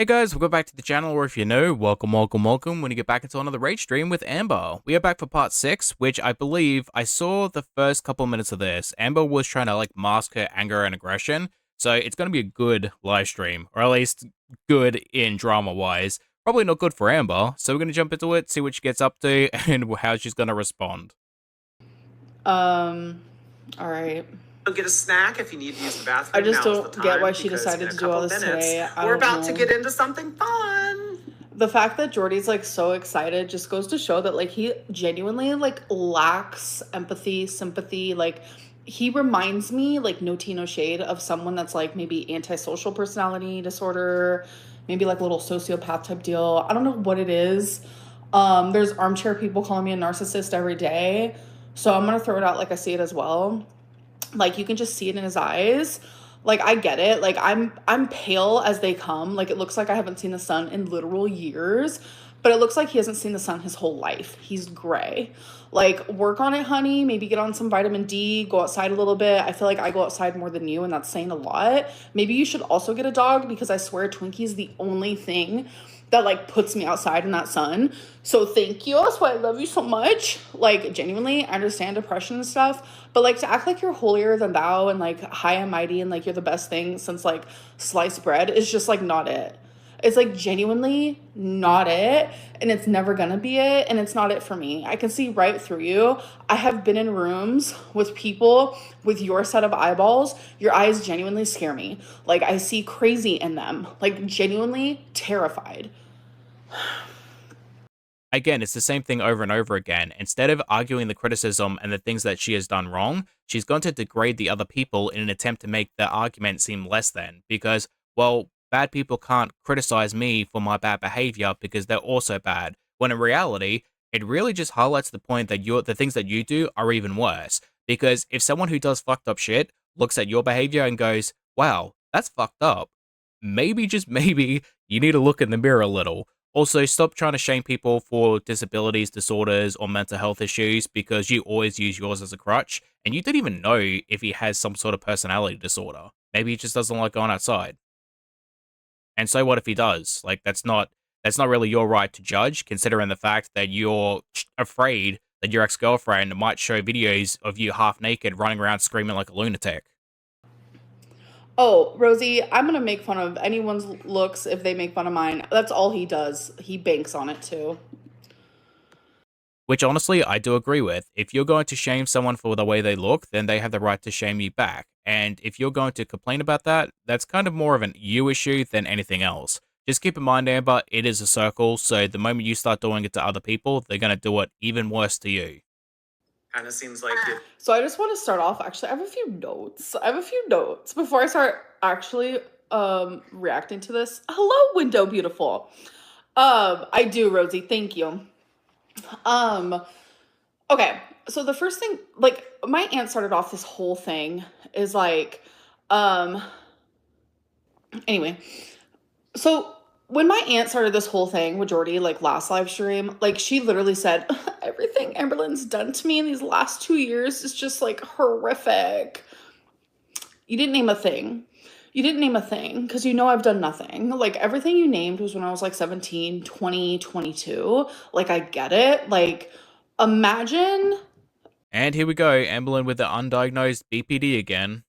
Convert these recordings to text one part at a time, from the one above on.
Hey guys, welcome back to the channel, or if you're new, welcome when you get back into another raid stream with Amber. We are back for part 6, which I believe I saw the first couple minutes of this. Amber was trying to mask her anger and aggression, so it's going to be a good live stream, or at least good in drama-wise. Probably not good for Amber, so we're going to jump into it, see what she gets up to, and how she's going to respond. All right. Get a snack if you need to use the bathroom. I just don't get why she decided to do all this today. We're about to get into something fun. The fact that Jordy's so excited just goes to show that he genuinely lacks empathy, sympathy. He reminds me, no tea, no shade, of someone that's maybe antisocial personality disorder, maybe a little sociopath type deal. I don't know what it is. There's armchair people calling me a narcissist every day, so I'm gonna throw it out like I see it as well. You can just see it in his eyes. I get it. I'm pale as they come. It looks like I haven't seen the sun in literal years, but it looks like he hasn't seen the sun his whole life. He's gray. Work on it, honey. Maybe get on some vitamin D, go outside a little bit. I feel like I go outside more than you, and that's saying a lot. Maybe you should also get a dog, because I swear Twinkie's the only thing that puts me outside in that sun. So thank you. That's why I love you so much. Genuinely, I understand depression and stuff, but to act like you're holier than thou and high and mighty and you're the best thing since sliced bread is just not it. It's genuinely not it, and it's never gonna be it, and it's not it for me. I can see right through you. I have been in rooms with people with your set of eyeballs. Your eyes genuinely scare me. I see crazy in them. Genuinely terrified. Again, it's the same thing over and over again. Instead of arguing the criticism and the things that she has done wrong, she's going to degrade the other people in an attempt to make the argument seem less than. Because, well, bad people can't criticize me for my bad behavior because they're also bad. When in reality, it really just highlights the point that the things that you do are even worse. Because if someone who does fucked up shit looks at your behavior and goes, wow, that's fucked up, maybe, just maybe, you need to look in the mirror a little. Also, stop trying to shame people for disabilities, disorders, or mental health issues because you always use yours as a crutch, and you don't even know if he has some sort of personality disorder. Maybe he just doesn't like going outside. And so what if he does? That's not really your right to judge, considering the fact that you're afraid that your ex-girlfriend might show videos of you half naked running around screaming like a lunatic. Oh, Rosie, I'm going to make fun of anyone's looks if they make fun of mine. That's all he does. He banks on it, too. Which, honestly, I do agree with. If you're going to shame someone for the way they look, then they have the right to shame you back. And if you're going to complain about that, that's kind of more of an you issue than anything else. Just keep in mind, Amber, it is a circle, so the moment you start doing it to other people, they're going to do it even worse to you. Kind of seems like it. So I just want to start off, actually, I have a few notes before I start actually reacting to this. Hello, Window Beautiful. I do, Rosie, thank you. Okay, so the first thing, my aunt started off this whole thing is anyway, so when my aunt started this whole thing with Jordy, last live stream, she literally said, everything Amberlynn's done to me in these last 2 years is just horrific. You didn't name a thing. You didn't name a thing because I've done nothing. Everything you named was when I was 17, 20, 22. I get it. Imagine. And here we go, Amberlynn with the undiagnosed BPD again.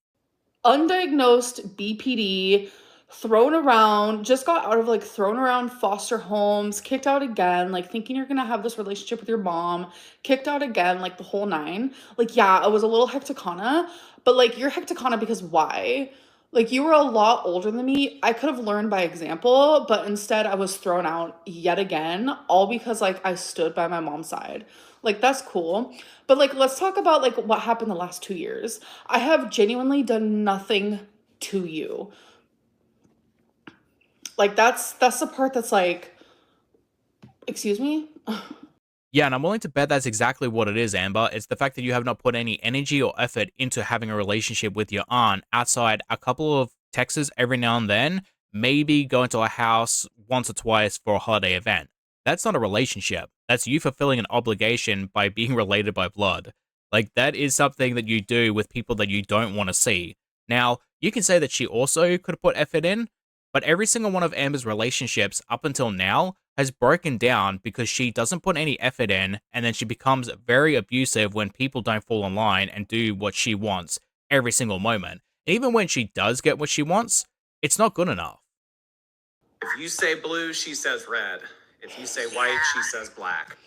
Undiagnosed BPD, thrown around, just got out of thrown around foster homes, kicked out again, thinking you're gonna have this relationship with your mom, kicked out again, the whole nine. Yeah, I was a little hecticana, but you're hecticana because why? You were a lot older than me. I could have learned by example, but instead I was thrown out yet again, all because I stood by my mom's side. That's cool. But let's talk about what happened the last 2 years. I have genuinely done nothing to you. That's the part that's excuse me? Yeah, and I'm willing to bet that's exactly what it is, Amber. It's the fact that you have not put any energy or effort into having a relationship with your aunt outside a couple of texts every now and then, maybe going to a house once or twice for a holiday event. That's not a relationship. That's you fulfilling an obligation by being related by blood. That is something that you do with people that you don't want to see. Now, you can say that she also could have put effort in, But every single one of Amber's relationships up until now has broken down because she doesn't put any effort in, and then she becomes very abusive when people don't fall in line and do what she wants every single moment. Even when she does get what she wants, it's not good enough. If you say blue, she says red. If you say white, she says black.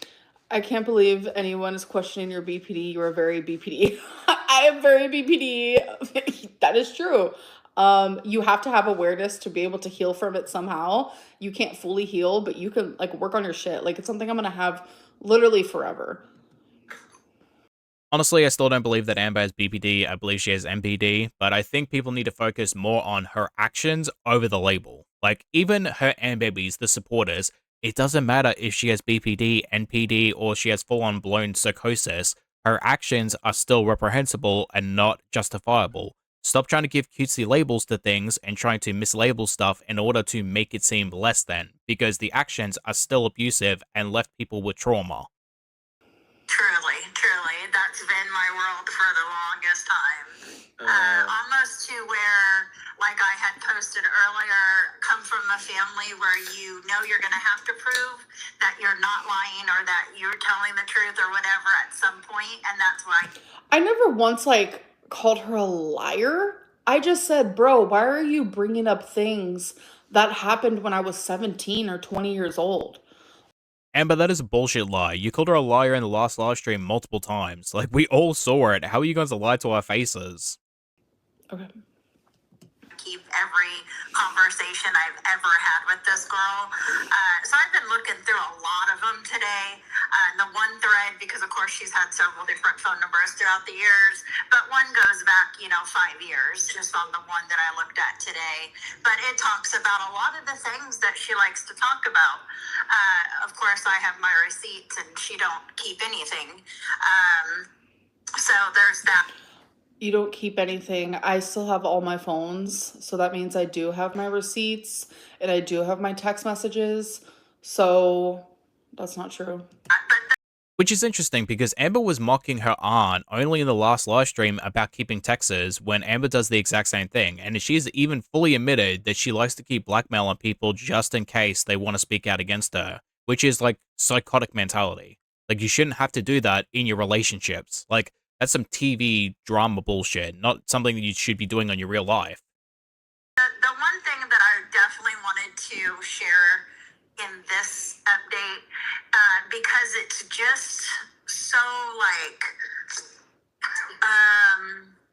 I can't believe anyone is questioning your BPD. You are very BPD. I am very BPD. That is true. You have to have awareness to be able to heal from it somehow. You can't fully heal, but you can like work on your shit. Like it's something I'm gonna have literally forever. Honestly, I still don't believe that Amber has BPD. I believe she has MPD, but I think people need to focus more on her actions over the label. Like, even her babies, the supporters, it doesn't matter if she has BPD, NPD, or she has full on blown psychosis. Her actions are still reprehensible and not justifiable. Stop trying to give cutesy labels to things and trying to mislabel stuff in order to make it seem less than, because the actions are still abusive and left people with trauma. Truly, truly. That's been my world for the longest time. Almost to where, like I had posted earlier, come from a family where you know you're going to have to prove that you're not lying or that you're telling the truth or whatever at some point, and that's why. I never once like called her a liar. I just said, bro, why are you bringing up things that happened when I was 17 or 20 years old? Amber, that is a bullshit lie. You called her a liar in the last live stream multiple times. Like, we all saw it. How are you going to lie to our faces? Okay. Keep every conversation I've ever had with this girl. So I've been looking through a lot of them today. The one thread, because of course she's had several different phone numbers throughout the years, but one goes back, 5 years, just on the one that I looked at today. But it talks about a lot of the things that she likes to talk about. Of course, I have my receipts and she don't keep anything. So there's that. You don't keep anything. I still have all my phones, so that means I do have my receipts and I do have my text messages. So that's not true. Which is interesting because Amber was mocking her aunt only in the last live stream about keeping texts when Amber does the exact same thing. And she's even fully admitted that she likes to keep blackmail on people just in case they want to speak out against her, which is like psychotic mentality. Like, you shouldn't have to do that in your relationships. Like, that's some TV drama bullshit, not something that you should be doing on your real life. The one thing that I definitely wanted to share in this update, because it's just so like,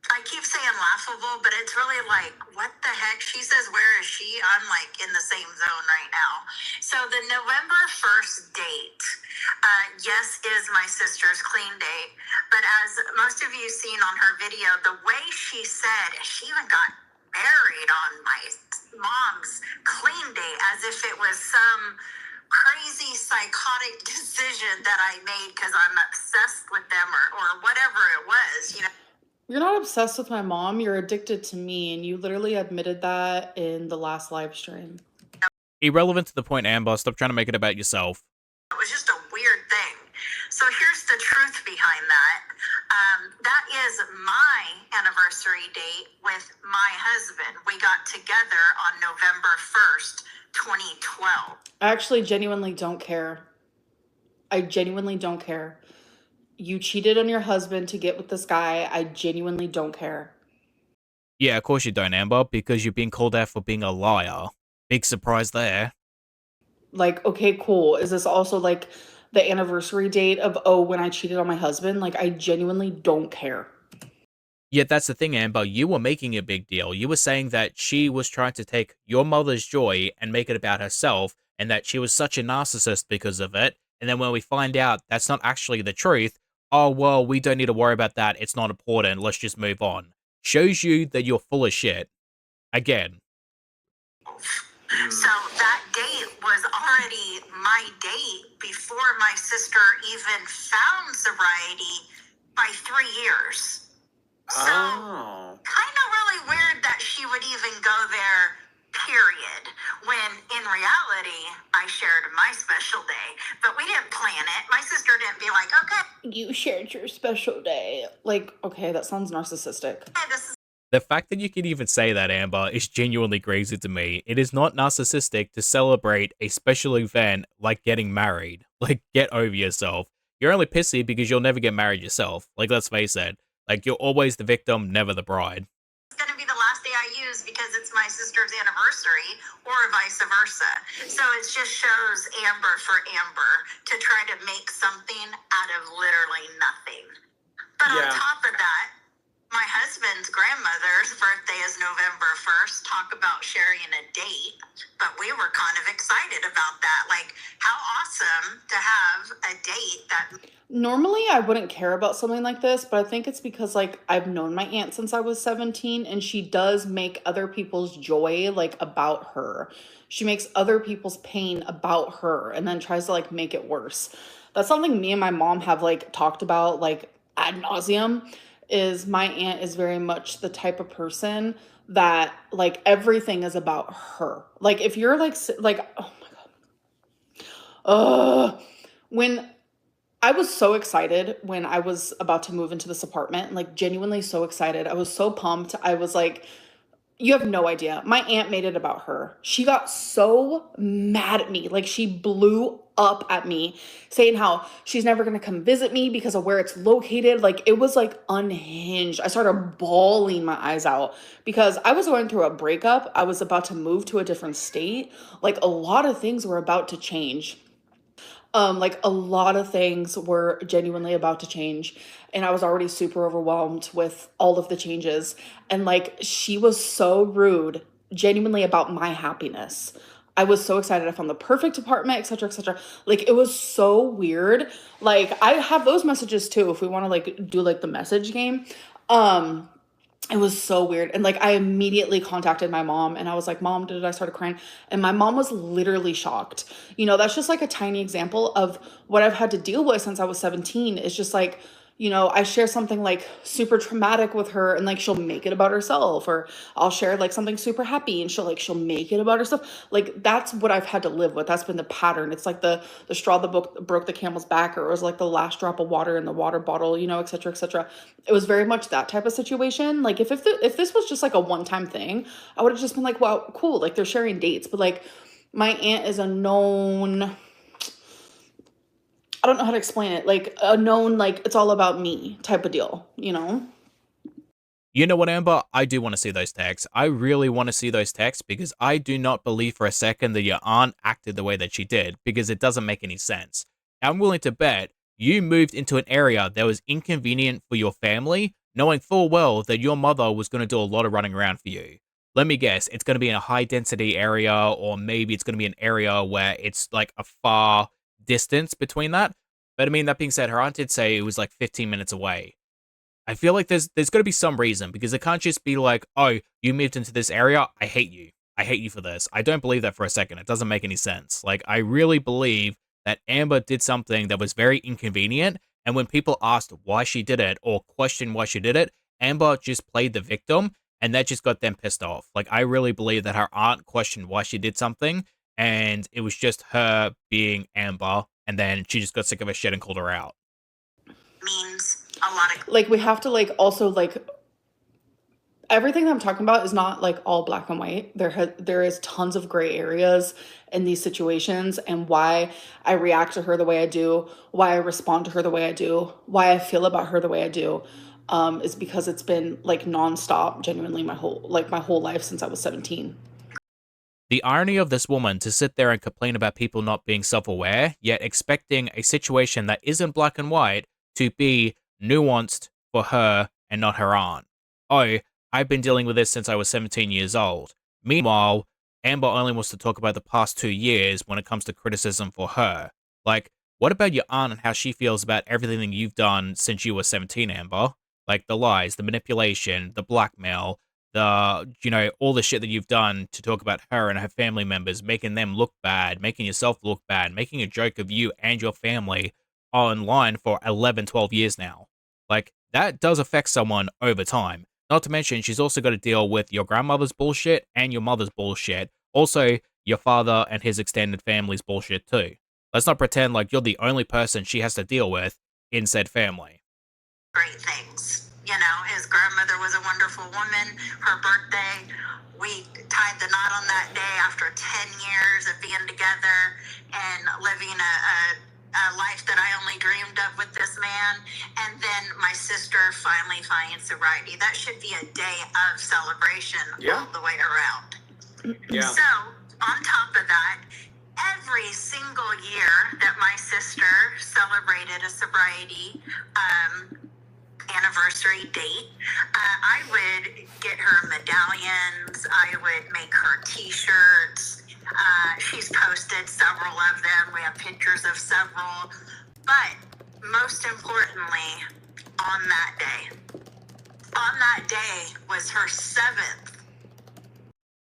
I keep saying laughable, but it's really like, what the heck? She says, where is she? I'm like in the same zone right now. So the November 1st date, yes, is my sister's clean date. But as most of you seen on her video, the way she said, she even got married on my mom's clean date as if it was some crazy psychotic decision that I made because I'm obsessed with them or whatever it was, You're not obsessed with my mom. You're addicted to me, and you literally admitted that in the last live stream. Irrelevant to the point, Amber. Stop trying to make it about yourself. It was just a weird thing. So here's the truth behind that. That is my anniversary date with my husband. We got together on November 1st, 2012. I actually genuinely don't care. I genuinely don't care. You cheated on your husband to get with this guy. I genuinely don't care. Yeah, of course you don't, Amber, because you're being called out for being a liar. Big surprise there. Like, okay, cool. Is this also like the anniversary date of, when I cheated on my husband? Like, I genuinely don't care. Yet that's the thing, Amber. You were making a big deal. You were saying that she was trying to take your mother's joy and make it about herself, and that she was such a narcissist because of it. And then when we find out that's not actually the truth, oh, well, we don't need to worry about that. It's not important. Let's just move on. Shows you that you're full of shit. Again. So that date was already my date before my sister even found sobriety by 3 years. So kind of really weird that she would even go there, period, when in reality I shared my special day, but we didn't plan it. My sister didn't be like, okay, you shared your special day. Like, okay, that sounds narcissistic. this is The fact that you can even say that, Amber, is genuinely crazy to me. It is not narcissistic to celebrate a special event like getting married. Like, get over yourself. You're only pissy because you'll never get married yourself. Like, let's face it. Like, you're always the victim, never the bride. It's going to be the last day I use because it's my sister's anniversary, or vice versa. So it just shows Amber for Amber to try to make something out of literally nothing. But on top of that, my husband's grandmother's birthday is November 1st. Talk about sharing a date. But we were kind of excited about that. Like, how awesome to have a date that... Normally, I wouldn't care about something like this, but I think it's because, like, I've known my aunt since I was 17, and she does make other people's joy, like, about her. She makes other people's pain about her and then tries to, like, make it worse. That's something me and my mom have, like, talked about, like, ad nauseum, is my aunt is very much the type of person that, like, everything is about her. Like, if you're, like, oh my God. When I was so excited when I was about to move into this apartment, like, genuinely so excited. I was so pumped. I was like, you have no idea. My aunt made it about her. She got so mad at me. Like, she blew up at me saying how she's never going to come visit me because of where it's located. Like, it was like unhinged. I started bawling my eyes out because I was going through a breakup. I was about to move to a different state. Like, a lot of things were about to change. Like, a lot of things were genuinely about to change, and I was already super overwhelmed with all of the changes. And, like, she was so rude, genuinely, about my happiness. I was so excited. I found the perfect apartment, etc., etc. Like, it was so weird. Like, I have those messages too if we want to, like, do, like, the message game. It was so weird. And, like, I immediately contacted my mom and I was like, Mom, I started crying? And my mom was literally shocked. You know, that's just like a tiny example of what I've had to deal with since I was 17. It's just like, you know, I share something like super traumatic with her and, like, she'll make it about herself, or I'll share like something super happy and she'll make it about herself. Like, that's what I've had to live with. That's been the pattern. It's like the straw that broke the camel's back, or it was like the last drop of water in the water bottle, you know, etc., etc. It was very much that type of situation. Like, if this was just like a one-time thing, I would have just been like, wow, cool, like, they're sharing dates. But, like, my aunt is a known, I don't know how to explain it, like, a known, like, it's all about me type of deal, you know? You know what, Amber? I do want to see those texts. I really want to see those texts because I do not believe for a second that your aunt acted the way that she did, because it doesn't make any sense. I'm willing to bet you moved into an area that was inconvenient for your family, knowing full well that your mother was going to do a lot of running around for you. Let me guess, it's going to be in a high density area, or maybe it's going to be an area where it's like a far distance between that. But I mean, that being said, her aunt did say it was like 15 minutes away. I feel like there's got to be some reason, because it can't just be like, oh, you moved into this area, I hate you. I hate you for this. I don't believe that for a second. It doesn't make any sense. Like, I really believe that Amber did something that was very inconvenient, and when people asked why she did it or questioned why she did it, Amber just played the victim, and that just got them pissed off. Like, I really believe that her aunt questioned why she did something, and it was just her being Amber, and then she just got sick of her shit and called her out. Means a lot of... Like, we have to, like, also, like, everything that I'm talking about is not, like, all black and white. There is tons of gray areas in these situations, and why I react to her the way I do, why I respond to her the way I do, why I feel about her the way I do, is because it's been, like, nonstop, genuinely, my whole life since I was 17. The irony of this woman to sit there and complain about people not being self-aware, yet expecting a situation that isn't black and white to be nuanced for her and not her aunt. Oh, I've been dealing with this since I was 17 years old. Meanwhile, Amber only wants to talk about the past 2 years when it comes to criticism for her. Like, what about your aunt and how she feels about everything you've done since you were 17, Amber? Like, the lies, the manipulation, the blackmail, all the shit that you've done to talk about her and her family members, making them look bad, making yourself look bad, making a joke of you and your family online for 11, 12 years now. Like, that does affect someone over time. Not to mention, she's also got to deal with your grandmother's bullshit and your mother's bullshit. Also, your father and his extended family's bullshit too. Let's not pretend like you're the only person she has to deal with in said family. Great things. You know, his grandmother was a wonderful woman. Her birthday, we tied the knot on that day after 10 years of being together and living a life that I only dreamed of with this man. And then my sister finally finds sobriety. That should be a day of celebration all the way around. Yeah. So, on top of that, every single year that my sister celebrated a sobriety anniversary date, I would get her medallions. I would make her t-shirts. She's posted several of them. We have pictures of several. But most importantly, on that day was her 7th.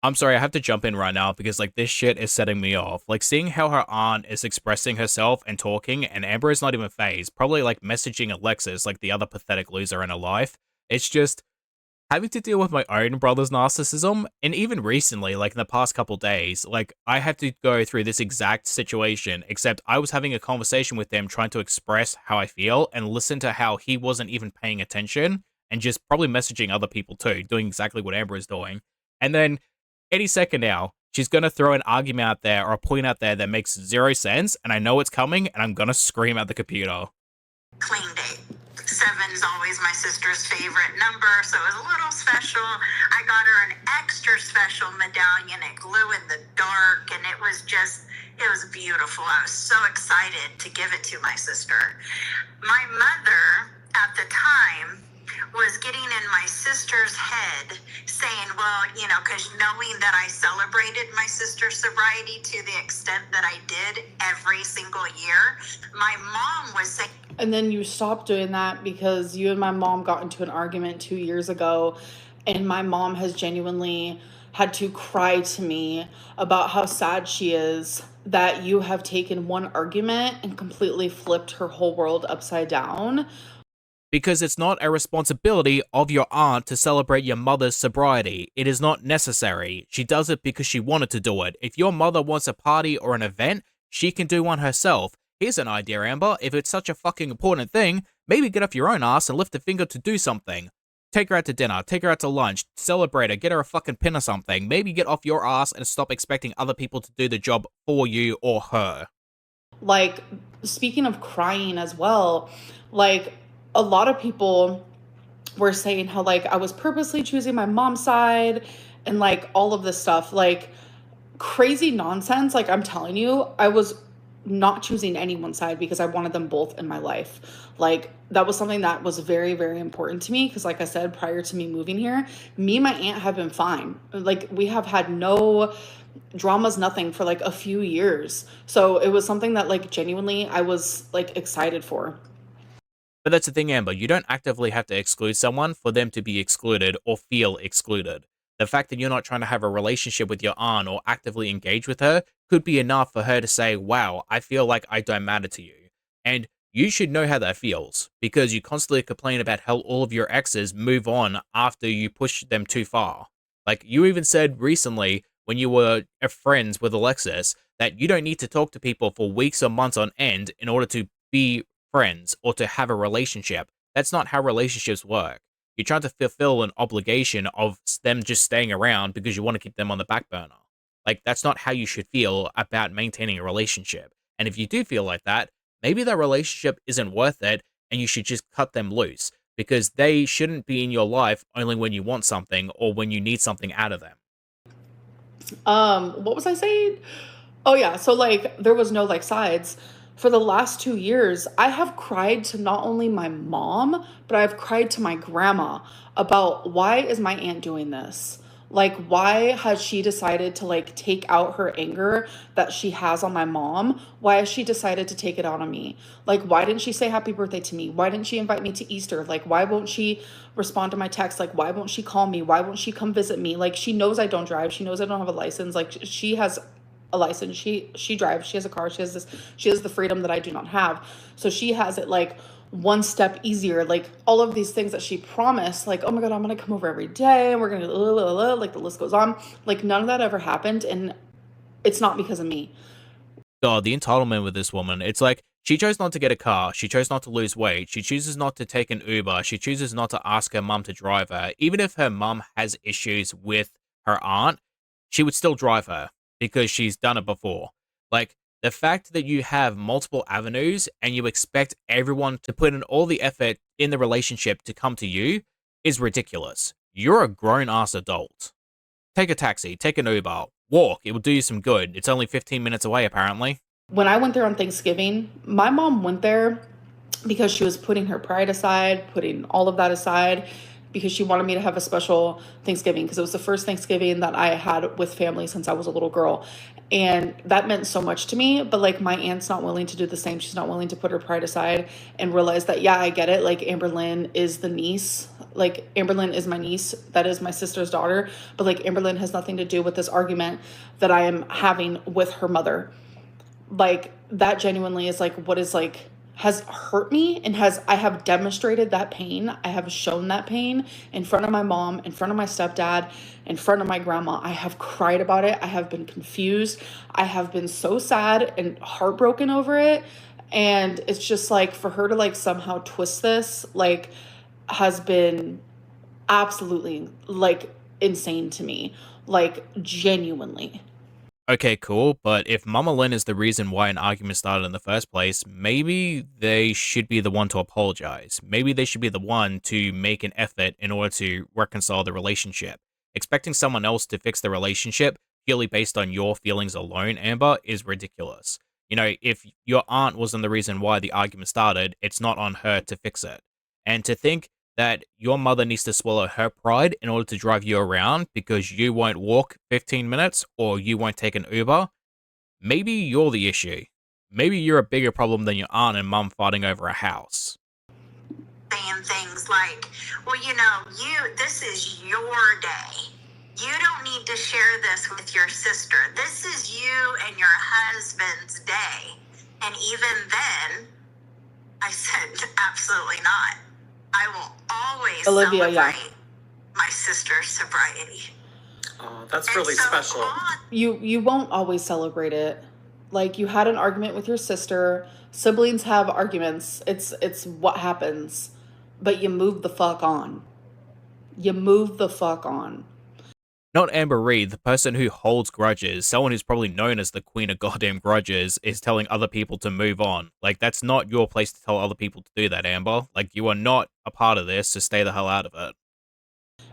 I'm sorry, I have to jump in right now because, like, this shit is setting me off. Like, seeing how her aunt is expressing herself and talking, and Amber is not even phased, probably, like, messaging Alexis, like, the other pathetic loser in her life. It's just having to deal with my own brother's narcissism, and even recently, like, in the past couple days, like, I had to go through this exact situation, except I was having a conversation with him trying to express how I feel, and listen to how he wasn't even paying attention, and just probably messaging other people too, doing exactly what Amber is doing. And then any second now, she's going to throw an argument out there or a point out there that makes zero sense, and I know it's coming, and I'm going to scream at the computer. Clean date. 7's always my sister's favorite number, so it was a little special. I got her an extra special medallion. It glue in the dark, and it was beautiful. I was so excited to give it to my sister. My mother, at the time, was getting in my sister's head saying, well, you know, because knowing that I celebrated my sister's sobriety to the extent that I did every single year, my mom was saying... And then you stopped doing that because you and my mom got into an argument 2 years ago, and my mom has genuinely had to cry to me about how sad she is that you have taken one argument and completely flipped her whole world upside down. Because it's not a responsibility of your aunt to celebrate your mother's sobriety. It is not necessary. She does it because she wanted to do it. If your mother wants a party or an event, she can do one herself. Here's an idea, Amber. If it's such a fucking important thing, maybe get off your own ass and lift a finger to do something. Take her out to dinner, take her out to lunch, celebrate her, get her a fucking pin or something. Maybe get off your ass and stop expecting other people to do the job for you or her. Like, speaking of crying as well, like, a lot of people were saying how, like, I was purposely choosing my mom's side and, like, all of this stuff. Like, crazy nonsense. Like, I'm telling you, I was not choosing anyone's side because I wanted them both in my life. Like, that was something that was very, very important to me because, like I said, prior to me moving here, me and my aunt have been fine. Like, we have had no dramas, nothing for, like, a few years. So it was something that, like, genuinely I was, like, excited for. But that's the thing, Amber. You don't actively have to exclude someone for them to be excluded or feel excluded. The fact that you're not trying to have a relationship with your aunt or actively engage with her could be enough for her to say, wow, I feel like I don't matter to you. And you should know how that feels because you constantly complain about how all of your exes move on after you push them too far. Like you even said recently when you were friends with Alexis that you don't need to talk to people for weeks or months on end in order to be friends or to have a relationship. That's not how relationships work. You're trying to fulfill an obligation of them just staying around because you want to keep them on the back burner. Like, that's not how you should feel about maintaining a relationship. And if you do feel like that, maybe that relationship isn't worth it and you should just cut them loose because they shouldn't be in your life only when you want something or when you need something out of them. What was I saying? Oh yeah, so like there was no like sides. For the last 2 years, I have cried to not only my mom, but I've cried to my grandma about why is my aunt doing this? Like, why has she decided to like take out her anger that she has on my mom? Why has she decided to take it out on me? Like, why didn't she say happy birthday to me? Why didn't she invite me to Easter? Like, why won't she respond to my text? Like, why won't she call me? Why won't she come visit me? Like, she knows I don't drive. She knows I don't have a license. Like, she has a license. She drives. She has a car. She has the freedom that I do not have. So she has it like one step easier. Like all of these things that she promised, like, oh my God, I'm going to come over every day and we're going to like the list goes on. Like none of that ever happened. And it's not because of me. God, the entitlement with this woman. It's like She chose not to get a car. She chose not to lose weight. She chooses not to take an Uber. She chooses not to ask her mum to drive her. Even if her mum has issues with her aunt, she would still drive her because she's done it before. Like, the fact that you have multiple avenues and you expect everyone to put in all the effort in the relationship to come to you is ridiculous. You're a grown ass adult. Take a taxi, take an Uber, walk. It will do you some good. It's only 15 minutes away, apparently. When I went there on Thanksgiving, my mom went there because she was putting her pride aside, putting all of that aside, because she wanted me to have a special Thanksgiving, because it was the first Thanksgiving that I had with family since I was a little girl. And that meant so much to me. But like, my aunt's not willing to do the same. She's not willing to put her pride aside and realize that, yeah, I get it. Like, Amberlynn is the niece. Like, Amberlynn is my niece. That is my sister's daughter. But like, Amberlynn has nothing to do with this argument that I am having with her mother. Like, that genuinely is like what is like has hurt me, and I have demonstrated that pain. I have shown that pain in front of my mom, in front of my stepdad, in front of my grandma. I have cried about it. I have been confused. I have been so sad and heartbroken over it. And it's just like, for her to like somehow twist this, like, has been absolutely like insane to me. Like, genuinely. Okay, cool, but if Mama Lynn is the reason why an argument started in the first place, maybe they should be the one to apologize. Maybe they should be the one to make an effort in order to reconcile the relationship. Expecting someone else to fix the relationship purely based on your feelings alone, Amber, is ridiculous. You know, if your aunt wasn't the reason why the argument started, it's not on her to fix it. And to think that your mother needs to swallow her pride in order to drive you around because you won't walk 15 minutes or you won't take an Uber, maybe you're the issue. Maybe you're a bigger problem than your aunt and mum fighting over a house. Saying things like, well, this is your day. You don't need to share this with your sister. This is you and your husband's day. And even then, I said, absolutely not. I will always celebrate my sister's sobriety. Oh, that's really special. You won't always celebrate it. Like, you had an argument with your sister. Siblings have arguments. It's what happens. But you move the fuck on. You move the fuck on. Not Amber Reid, the person who holds grudges, someone who's probably known as the queen of goddamn grudges, is telling other people to move on. Like, that's not your place to tell other people to do that, Amber. Like, you are not a part of this, so stay the hell out of it.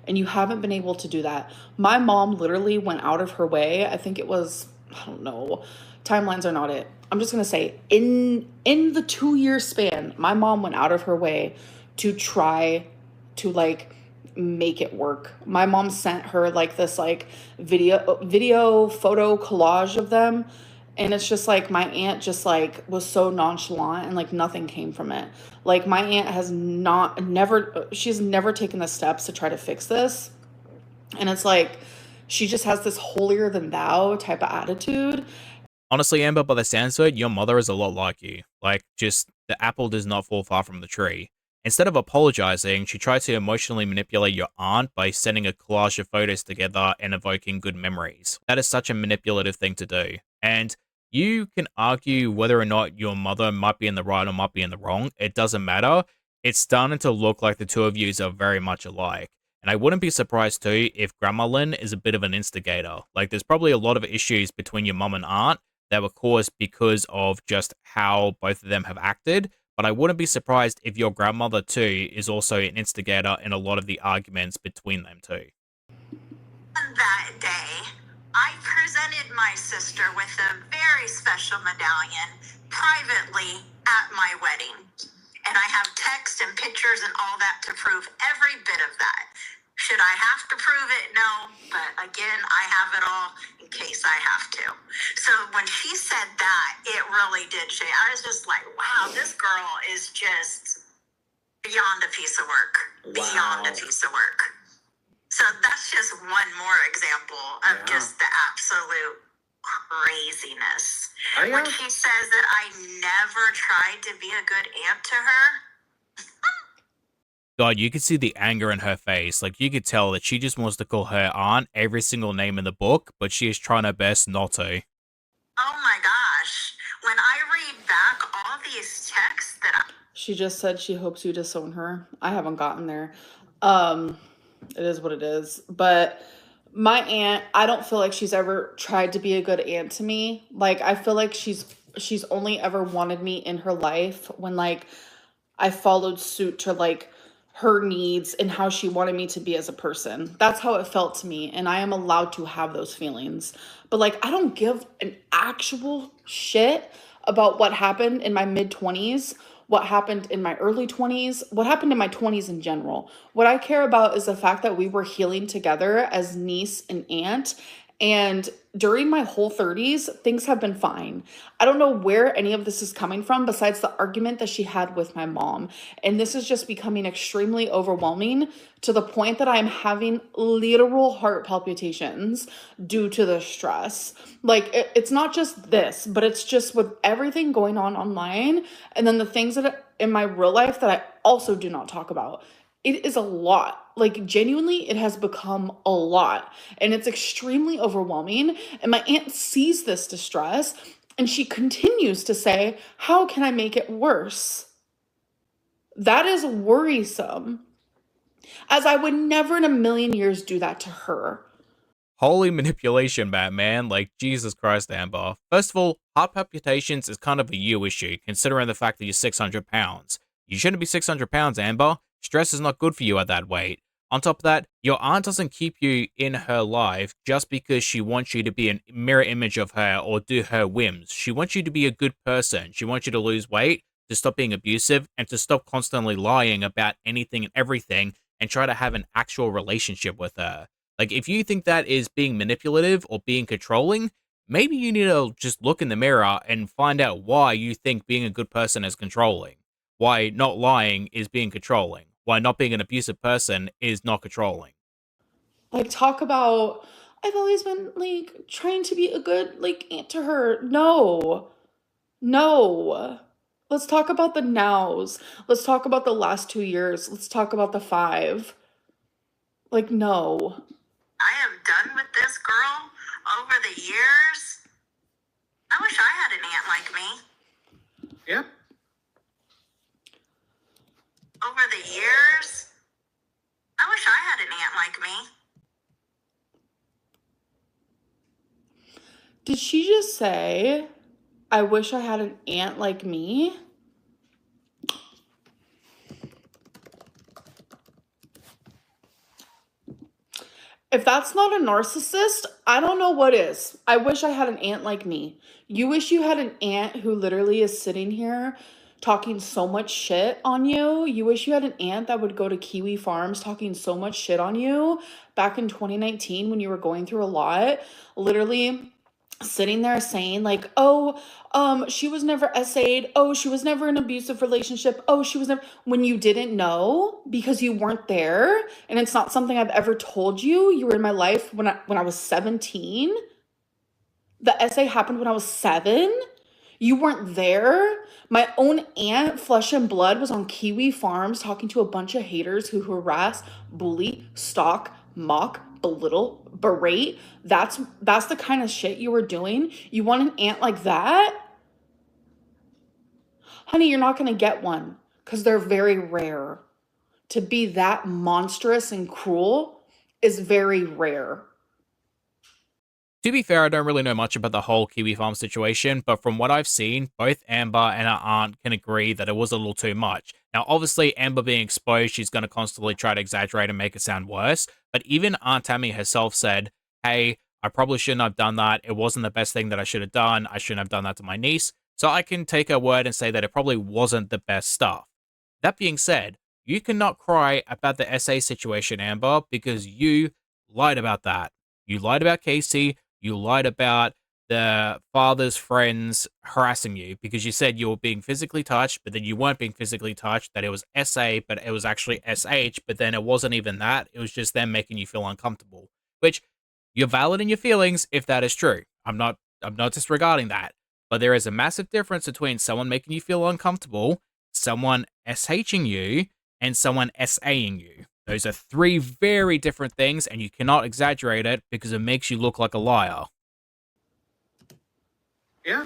And you haven't been able to do that. My mom literally went out of her way. I think it was, I don't know, timelines are not it. I'm just going to say, in the 2-year span, my mom went out of her way to try to like make it work. My mom sent her like this like video photo collage of them, and it's just like, my aunt just like was so nonchalant and like nothing came from it. Like, my aunt has she's never taken the steps to try to fix this, and it's like she just has this holier than thou type of attitude. Honestly, Amber, by the sounds of it, your mother is a lot like you. Like, just the apple does not fall far from the tree. Instead of apologizing, she tried to emotionally manipulate your aunt by sending a collage of photos together and evoking good memories. That is such a manipulative thing to do. And you can argue whether or not your mother might be in the right or might be in the wrong. It doesn't matter. It's starting to look like the two of you are very much alike. And I wouldn't be surprised too if Grandma Lynn is a bit of an instigator. Like, there's probably a lot of issues between your mum and aunt that were caused because of just how both of them have acted. But I wouldn't be surprised if your grandmother, too, is also an instigator in a lot of the arguments between them, too. On that day, I presented my sister with a very special medallion privately at my wedding. And I have text and pictures and all that to prove every bit of that. Should I have to prove it? No. But again, I have it all in case I have to. So when she said that, it really did shake. I was just like, wow, this girl is just beyond a piece of work. Wow. Beyond a piece of work. So that's just one more example of just the absolute craziness. When she says that I never tried to be a good aunt to her. God, you could see the anger in her face. Like, you could tell that she just wants to call her aunt every single name in the book, but she is trying her best not to. Oh my gosh. When I read back all these She just said she hopes you disown her. I haven't gotten there. It is what it is. But my aunt, I don't feel like she's ever tried to be a good aunt to me. Like I feel like she's only ever wanted me in her life when like I followed suit to like her needs and how she wanted me to be as a person. That's how it felt to me, and I am allowed to have those feelings. But like I don't give an actual shit about what happened in my mid 20s, what happened in my early 20s, what happened in my 20s in general. What I care about is the fact that we were healing together as niece and aunt. And during my whole 30s, things have been fine. I don't know where any of this is coming from besides the argument that she had with my mom. And this is just becoming extremely overwhelming to the point that I'm having literal heart palpitations due to the stress. Like, it's not just this, but it's just with everything going on online and then the things that in my real life that I also do not talk about. It is a lot. Like, genuinely, it has become a lot. And it's extremely overwhelming. And my aunt sees this distress and she continues to say, how can I make it worse? That is worrisome. As I would never in a million years do that to her. Holy manipulation, Batman. Like, Jesus Christ, Amber. First of all, heart palpitations is kind of a you issue, considering the fact that you're 600 pounds. You shouldn't be 600 pounds, Amber. Stress is not good for you at that weight. On top of that, your aunt doesn't keep you in her life just because she wants you to be a mirror image of her or do her whims. She wants you to be a good person. She wants you to lose weight, to stop being abusive, and to stop constantly lying about anything and everything and try to have an actual relationship with her. Like, if you think that is being manipulative or being controlling, maybe you need to just look in the mirror and find out why you think being a good person is controlling. Why not lying is being controlling. Why not being an abusive person is not controlling. Like, talk about, I've always been like trying to be a good like aunt to her. No. No. Let's talk about the nows. Let's talk about the last 2 years. Let's talk about the 5. Like, no. I am done with this girl over the years. I wish I had an aunt like me. Yep. Over the years, I wish I had an aunt like me. Did she just say, I wish I had an aunt like me? If that's not a narcissist, I don't know what is. I wish I had an aunt like me. You wish you had an aunt who literally is sitting here talking so much shit on you. You wish you had an aunt that would go to Kiwi Farms talking so much shit on you back in 2019 when you were going through a lot. Literally sitting there saying like, oh, she was never SA'd. Oh, she was never in an abusive relationship. Oh, she was never, when you didn't know because you weren't there. And it's not something I've ever told you. You were in my life when I was 17. The essay happened when I was 7. You weren't there. My own aunt, flesh and blood, was on Kiwi Farms talking to a bunch of haters who harass, bully, stalk, mock, belittle, berate. That's the kind of shit you were doing. You want an aunt like that? Honey, you're not going to get one because they're very rare. To be that monstrous and cruel is very rare. To be fair, I don't really know much about the whole Kiwi Farm situation, but from what I've seen, both Amber and her aunt can agree that it was a little too much. Now, obviously, Amber being exposed, she's going to constantly try to exaggerate and make it sound worse, but even Aunt Tammy herself said, hey, I probably shouldn't have done that. It wasn't the best thing that I should have done. I shouldn't have done that to my niece. So I can take her word and say that it probably wasn't the best stuff. That being said, you cannot cry about the SA situation, Amber, because you lied about that. You lied about Casey. You lied about the father's friends harassing you because you said you were being physically touched, but then you weren't being physically touched, that it was SA, but it was actually SH, but then it wasn't even that. It was just them making you feel uncomfortable, which you're valid in your feelings if that is true. I'm not disregarding that. But there is a massive difference between someone making you feel uncomfortable, someone SHing you, and someone SAing you. Those are 3 very different things, and you cannot exaggerate it because it makes you look like a liar. Yeah.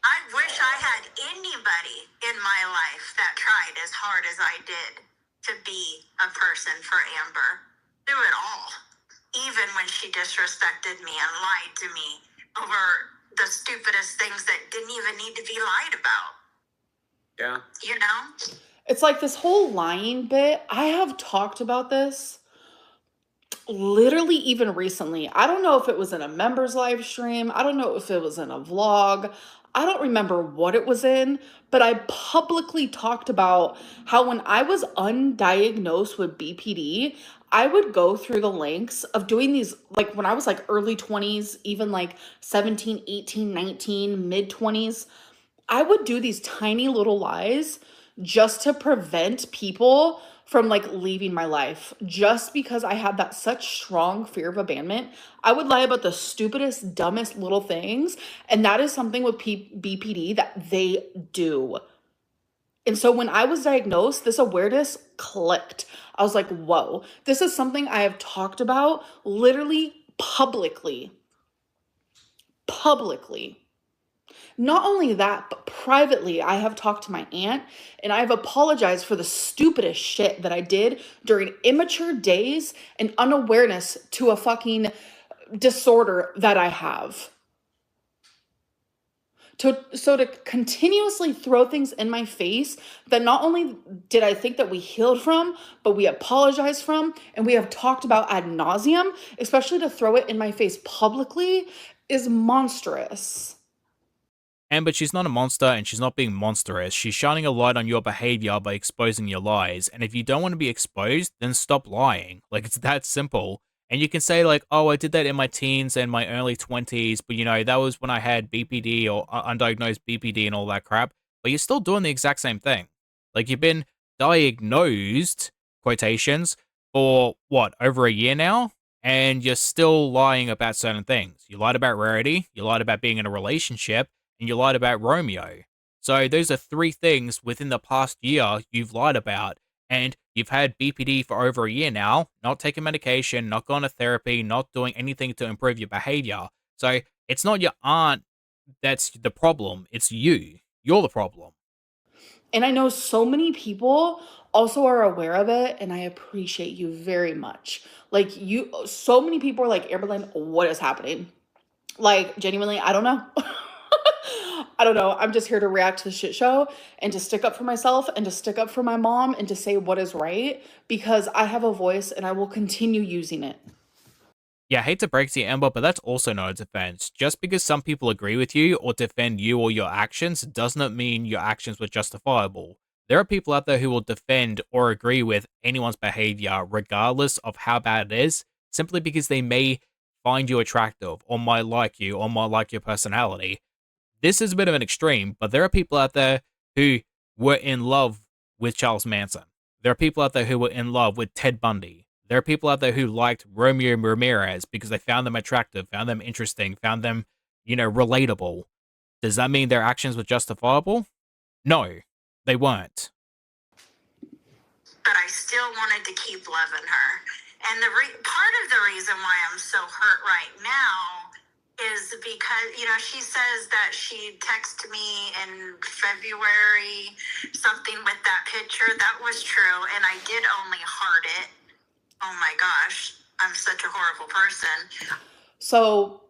I wish I had anybody in my life that tried as hard as I did to be a person for Amber through it all. Even when she disrespected me and lied to me over the stupidest things that didn't even need to be lied about. Yeah. You know? It's like this whole lying bit. I have talked about this literally even recently. I don't know if it was in a members live stream. I don't know if it was in a vlog. I don't remember what it was in, but I publicly talked about how when I was undiagnosed with BPD, I would go through the lengths of doing these, like when I was like early 20s, even like 17, 18, 19, mid 20s. I would do these tiny little lies just to prevent people from like leaving my life. Just because I had that such strong fear of abandonment, I would lie about the stupidest, dumbest little things. And that is something with BPD that they do. And so when I was diagnosed, this awareness clicked. I was like, whoa, this is something I have talked about literally publicly. Publicly. Not only that, but privately, I have talked to my aunt and I've apologized for the stupidest shit that I did during immature days and unawareness to a fucking disorder that I have. So to continuously throw things in my face that not only did I think that we healed from, but we apologized from, and we have talked about ad nauseum, especially to throw it in my face publicly, is monstrous. But she's not a monster and she's not being monstrous. She's shining a light on your behavior by exposing your lies. And if you don't want to be exposed, then stop lying. Like, it's that simple. And you can say, like, oh, I did that in my teens and my early 20s, but, you know, that was when I had BPD or undiagnosed BPD and all that crap. But you're still doing the exact same thing. Like, you've been diagnosed, quotations, for what, over a year now? And you're still lying about certain things. You lied about rarity, you lied about being in a relationship, and you lied about Romeo. So those are three things within the past year you've lied about. And you've had BPD for over a year now, not taking medication, not going to therapy, not doing anything to improve your behavior. So it's not your aunt that's the problem, it's you. You're the problem. And I know so many people also are aware of it, and I appreciate you very much. Like, so many people are like, Amberlynn, what is happening? Like, genuinely, I don't know. I don't know. I'm just here to react to the shit show and to stick up for myself and to stick up for my mom and to say what is right because I have a voice and I will continue using it. Yeah, I hate to break it to you, Amber, but that's also not a defense. Just because some people agree with you or defend you or your actions does not mean your actions were justifiable. There are people out there who will defend or agree with anyone's behavior, regardless of how bad it is, simply because they may find you attractive or might like you or might like your personality. This is a bit of an extreme, but there are people out there who were in love with Charles Manson. There are people out there who were in love with Ted Bundy. There are people out there who liked Romeo Ramirez because they found them attractive, found them interesting, found them, relatable. Does that mean their actions were justifiable? No, they weren't. But I still wanted to keep loving her. And part of the reason why I'm so hurt right now is because, she says that she texted me in February, something with that picture. That was true. And I did only heart it. Oh my gosh, I'm such a horrible person. So,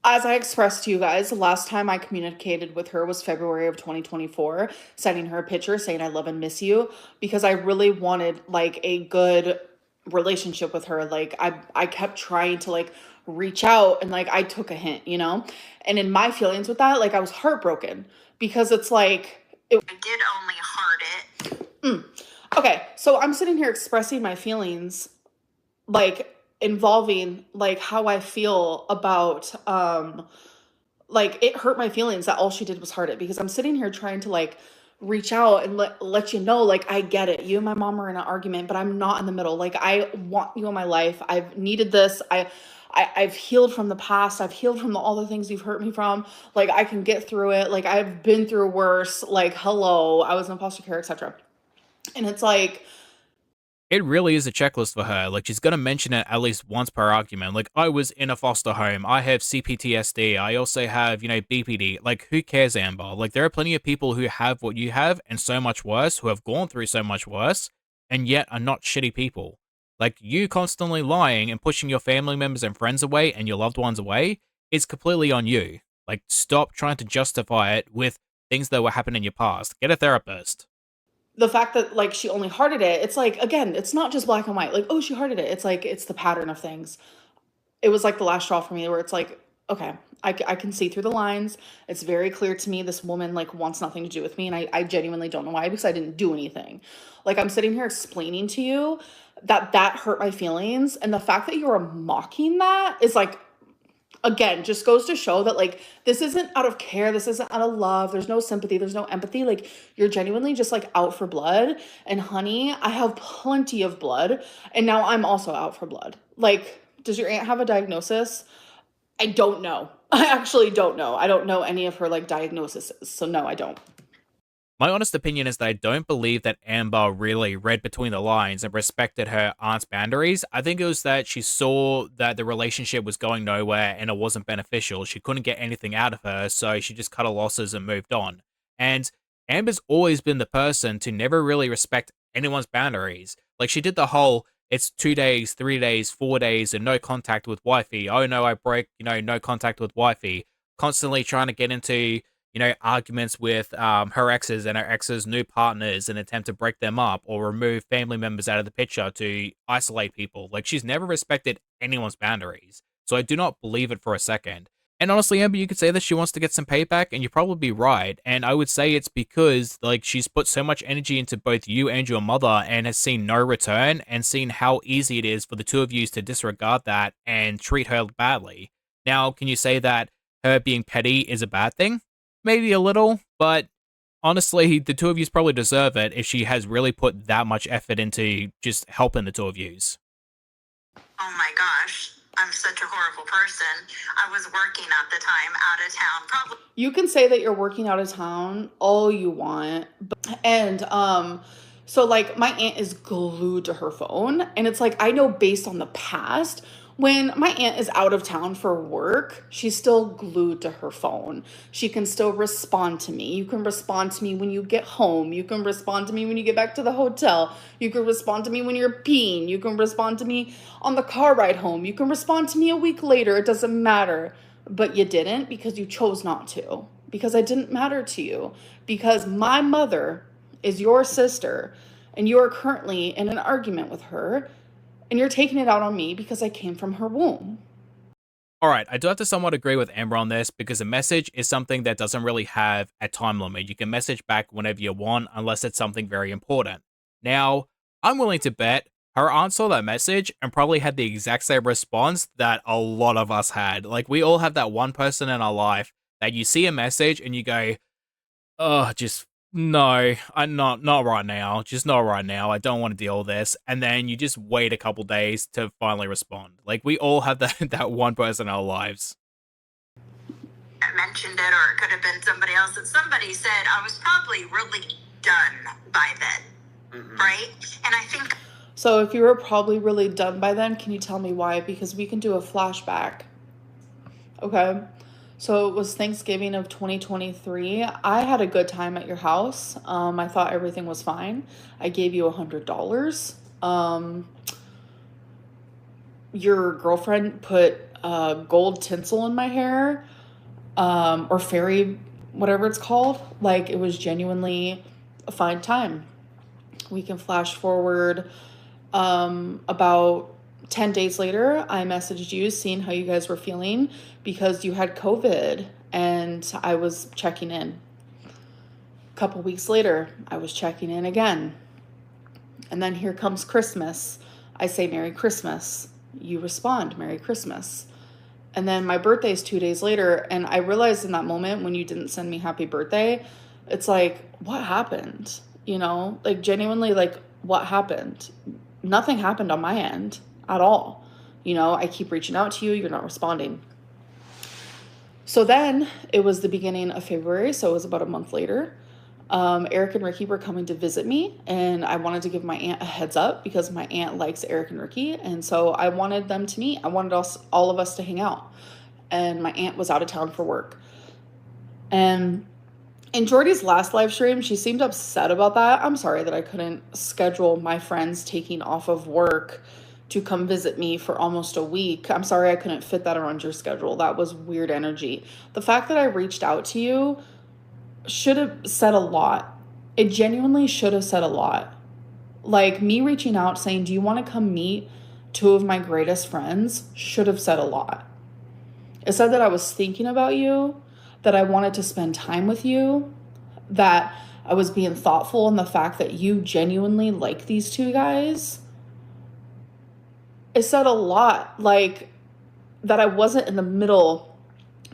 as I expressed to you guys, the last time I communicated with her was February of 2024, sending her a picture saying I love and miss you because I really wanted like a good relationship with her. Like I kept trying to like reach out and like I took a hint, And in my feelings with that, like I was heartbroken because it's like I did only heart it. Okay, so I'm sitting here expressing my feelings like involving like how I feel about like it hurt my feelings that all she did was heart it because I'm sitting here trying to like reach out and let you know like I get it. You and my mom are in an argument, but I'm not in the middle. Like I want you in my life. I've needed this. I've healed from the past. I've healed from all the things you've hurt me from. Like I can get through it. Like I've been through worse. Like hello, I was in foster care, etc. And it's like It really is a checklist for her. Like, she's gonna mention it at least once per argument. Like, I was in a foster home. I have CPTSD. I also have, BPD. Like, who cares, Amber? Like, there are plenty of people who have what you have and so much worse, who have gone through so much worse, and yet are not shitty people. Like, you constantly lying and pushing your family members and friends away and your loved ones away is completely on you. Like, stop trying to justify it with things that were happening in your past. Get a therapist. The fact that like she only hearted it, it's like again, it's not just black and white. Like, oh, she hearted it. It's like it's the pattern of things. It was like the last straw for me where it's like, okay, I can see through the lines. It's very clear to me this woman like wants nothing to do with me, and I genuinely don't know why because I didn't do anything. Like I'm sitting here explaining to you that that hurt my feelings, and the fact that you're mocking that is like again just goes to show that like this isn't out of care, this isn't out of love, there's no sympathy, there's no empathy, like you're genuinely just like out for blood. And honey, I have plenty of blood, and now I'm also out for blood. Like, does your aunt have a diagnosis? I don't know. I actually don't know. I don't know any of her like diagnoses, so no, I don't. My honest opinion is that I don't believe that Amber really read between the lines and respected her aunt's boundaries. I think it was that she saw that the relationship was going nowhere and it wasn't beneficial. She couldn't get anything out of her, so she just cut her losses and moved on. And Amber's always been the person to never really respect anyone's boundaries. Like, she did the whole it's 2 days, 3 days, 4 days, and no contact with wifey. Oh no, I break, no contact with wifey. Constantly trying to get into arguments with her exes and her exes' new partners in an attempt to break them up or remove family members out of the picture to isolate people. Like, she's never respected anyone's boundaries. So I do not believe it for a second. And honestly, Amber, you could say that she wants to get some payback, and you'd probably be right. And I would say it's because, like, she's put so much energy into both you and your mother and has seen no return and seen how easy it is for the two of you to disregard that and treat her badly. Now, can you say that her being petty is a bad thing? Maybe a little, but honestly, the two of yous probably deserve it if she has really put that much effort into just helping the two of yous. Oh my gosh, I'm such a horrible person. I was working at the time out of town. Probably. You can say that you're working out of town all you want. And so like my aunt is glued to her phone, and it's like I know based on the past, when my aunt is out of town for work, she's still glued to her phone. She can still respond to me. You can respond to me when you get home. You can respond to me when you get back to the hotel. You can respond to me when you're peeing. You can respond to me on the car ride home. You can respond to me a week later. It doesn't matter. But you didn't because you chose not to. Because I didn't matter to you. Because my mother is your sister, and you are currently in an argument with her, and you're taking it out on me because I came from her womb. All right, I do have to somewhat agree with Amber on this because a message is something that doesn't really have a time limit. You can message back whenever you want unless it's something very important. Now, I'm willing to bet her aunt saw that message and probably had the exact same response that a lot of us had. Like, we all have that one person in our life that you see a message and you go, oh, just no, I'm not right now. Just not right now. I don't want to deal with this. And then you just wait a couple days to finally respond. Like, we all have that that one person in our lives. I mentioned it, or it could have been somebody else. And somebody said I was probably really done by then, right? And I think. So if you were probably really done by then, can you tell me why? Because we can do a flashback. Okay. So it was Thanksgiving of 2023. I had a good time at your house. I thought everything was fine. I gave you $100. Your girlfriend put gold tinsel in my hair, or fairy, whatever it's called. Like, it was genuinely a fine time. We can flash forward about 10 days later, I messaged you seeing how you guys were feeling because you had COVID, and I was checking in. A couple weeks later, I was checking in again. And then here comes Christmas. I say, Merry Christmas. You respond, Merry Christmas. And then my birthday's 2 days later, and I realized in that moment when you didn't send me happy birthday, it's like, what happened? Like, genuinely, like, what happened? Nothing happened on my end at all. I keep reaching out to you. You're not responding. So then it was the beginning of February. So it was about a month later. Eric and Ricky were coming to visit me, and I wanted to give my aunt a heads up because my aunt likes Eric and Ricky, and so I wanted them to meet. I wanted all of us to hang out, and my aunt was out of town for work. And in Jordy's last live stream, she seemed upset about that. I'm sorry that I couldn't schedule my friends taking off of work to come visit me for almost a week. I'm sorry I couldn't fit that around your schedule. That was weird energy. The fact that I reached out to you should have said a lot. It genuinely should have said a lot. Like, me reaching out saying, do you want to come meet two of my greatest friends, should have said a lot. It said that I was thinking about you, that I wanted to spend time with you, that I was being thoughtful in the fact that you genuinely like these two guys. It said a lot, like, that I wasn't in the middle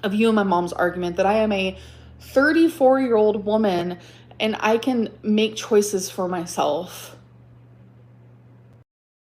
of you and my mom's argument, that I am a 34-year-old woman and I can make choices for myself.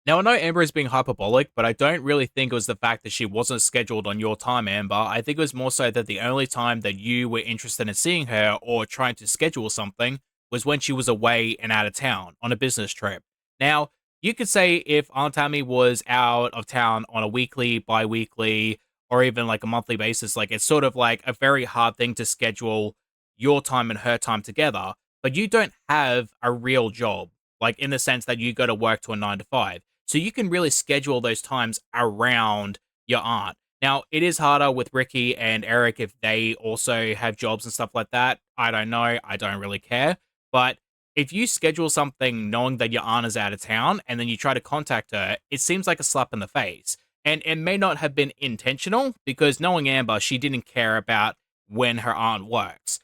Now, I know Amber is being hyperbolic, but I don't really think it was the fact that she wasn't scheduled on your time, Amber. I think it was more so that the only time that you were interested in seeing her or trying to schedule something was when she was away and out of town on a business trip. Now, you could say if Aunt Tammy was out of town on a weekly, bi-weekly, or even like a monthly basis, like it's sort of like a very hard thing to schedule your time and her time together, but you don't have a real job, like in the sense that you go to work to a 9 to 5. So you can really schedule those times around your aunt. Now, it is harder with Ricky and Eric if they also have jobs and stuff like that. I don't know. I don't really care. But if you schedule something knowing that your aunt is out of town and then you try to contact her, it seems like a slap in the face. And it may not have been intentional because knowing Amber, she didn't care about when her aunt works.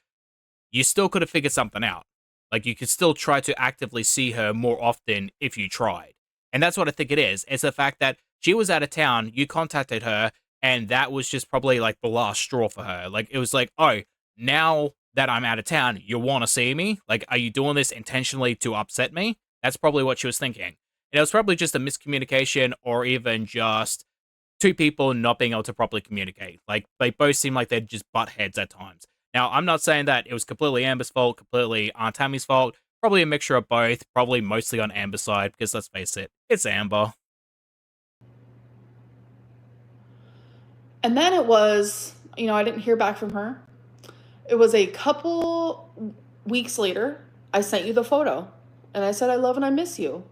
You still could have figured something out. Like, you could still try to actively see her more often if you tried. And that's what I think it is. It's the fact that she was out of town, you contacted her, and that was just probably like the last straw for her. Like, it was like, oh, now that I'm out of town, you want to see me? Like, are you doing this intentionally to upset me? That's probably what she was thinking. And it was probably just a miscommunication or even just two people not being able to properly communicate. Like, they both seem like they'd just butt heads at times. Now, I'm not saying that it was completely Amber's fault, completely Aunt Tammy's fault. Probably a mixture of both, probably mostly on Amber's side, because let's face it, it's Amber. And then it was, I didn't hear back from her. It was a couple weeks later, I sent you the photo. And I said, I love and I miss you.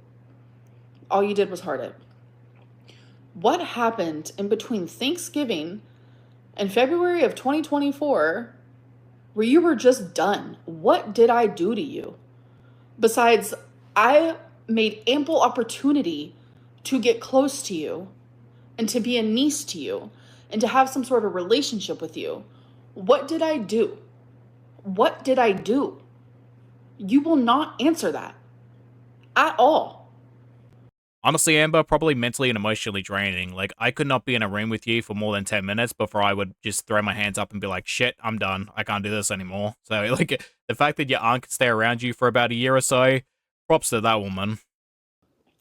All you did was heart it. What happened in between Thanksgiving and February of 2024 where you were just done? What did I do to you? Besides, I made ample opportunity to get close to you and to be a niece to you and to have some sort of relationship with you. What did I do? What did I do? You will not answer that at all. Honestly, Amber, probably mentally and emotionally draining. Like, I could not be in a room with you for more than 10 minutes before I would just throw my hands up and be like, shit, I'm done. I can't do this anymore. So, like, the fact that your aunt could stay around you for about a year or so, props to that woman.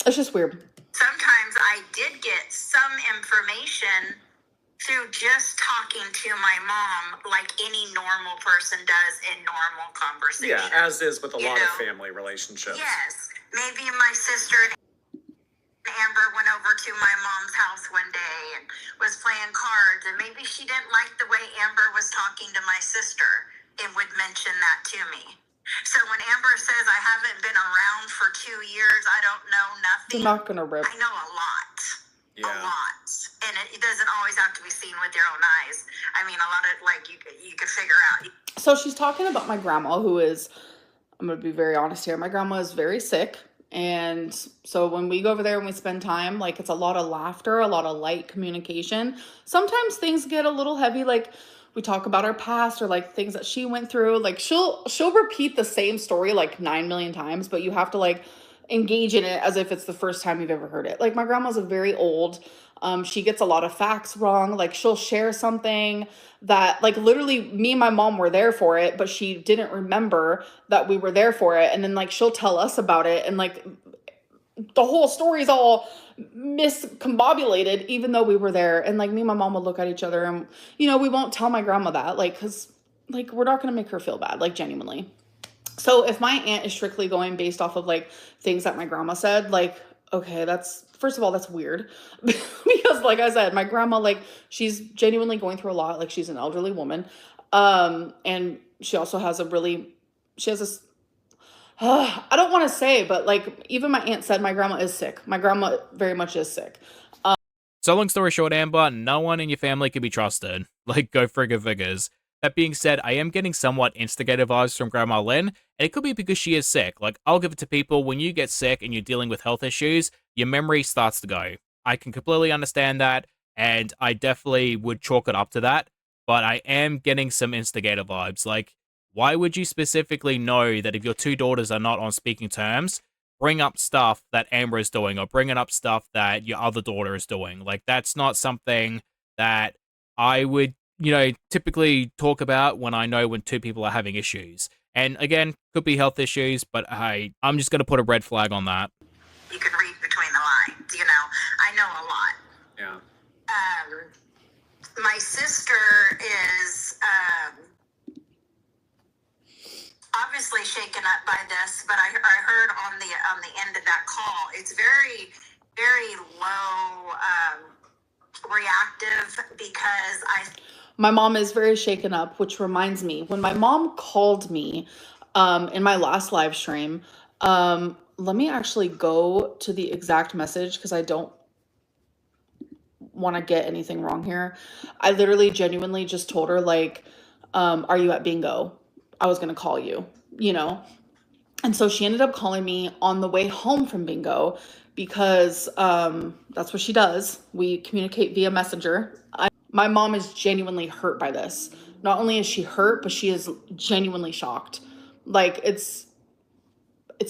It's just weird. Sometimes I did get some information through just talking to my mom like any normal person does in normal conversation. Yeah, as is with a lot of family relationships. Yes. Maybe my sister Amber went over to my mom's house one day and was playing cards, and maybe she didn't like the way Amber was talking to my sister and would mention that to me. So when Amber says I haven't been around for 2 years, I don't know nothing. You're not gonna rip. I know a lot. Yeah. A lot. And it doesn't always have to be seen with your own eyes. I mean, a lot of, like, you could figure out. So she's talking about my grandma, who is, I'm going to be very honest here, my grandma is very sick. And so when we go over there and we spend time, like, it's a lot of laughter, a lot of light communication. Sometimes things get a little heavy, like we talk about our past or like things that she went through. Like, she'll repeat the same story like 9 million times, but you have to like engage in it as if it's the first time you've ever heard it. Like, my grandma's a very old. She gets a lot of facts wrong. Like, she'll share something that, like, literally me and my mom were there for it, but she didn't remember that we were there for it. And then, like, she'll tell us about it. And, like, the whole story's all miscombobulated, even though we were there. And, like, me and my mom would look at each other and, we won't tell my grandma that, like, because, like, we're not going to make her feel bad, like, genuinely. So if my aunt is strictly going based off of like things that my grandma said, like, okay, that's first of all, that's weird. Because like I said, my grandma, like, she's genuinely going through a lot. Like, she's an elderly woman. And she also has a really, she has this, I don't want to say, but like, even my aunt said my grandma is sick. My grandma very much is sick. So long story short, Amber, no one in your family can be trusted. Like, go figures. That being said, I am getting somewhat instigator vibes from Grandma Lynn, and it could be because she is sick. Like, I'll give it to people, when you get sick and you're dealing with health issues, your memory starts to go. I can completely understand that, and I definitely would chalk it up to that, but I am getting some instigator vibes. Like, why would you specifically know that if your two daughters are not on speaking terms, bring up stuff that Amber is doing or bringing up stuff that your other daughter is doing? Like, that's not something that I would, typically talk about when I know when two people are having issues. And again, could be health issues, but hey, I'm just going to put a red flag on that. You can read between the lines, I know a lot. Yeah. My sister is obviously shaken up by this, but I heard on the end of that call, it's very, very low reactive because My mom is very shaken up, which reminds me, when my mom called me in my last live stream, let me actually go to the exact message because I don't want to get anything wrong here. I literally genuinely just told her, like, are you at bingo? I was going to call you, And so she ended up calling me on the way home from bingo because that's what she does. We communicate via messenger. My mom is genuinely hurt by this. Not only is she hurt, but she is genuinely shocked. Like, it's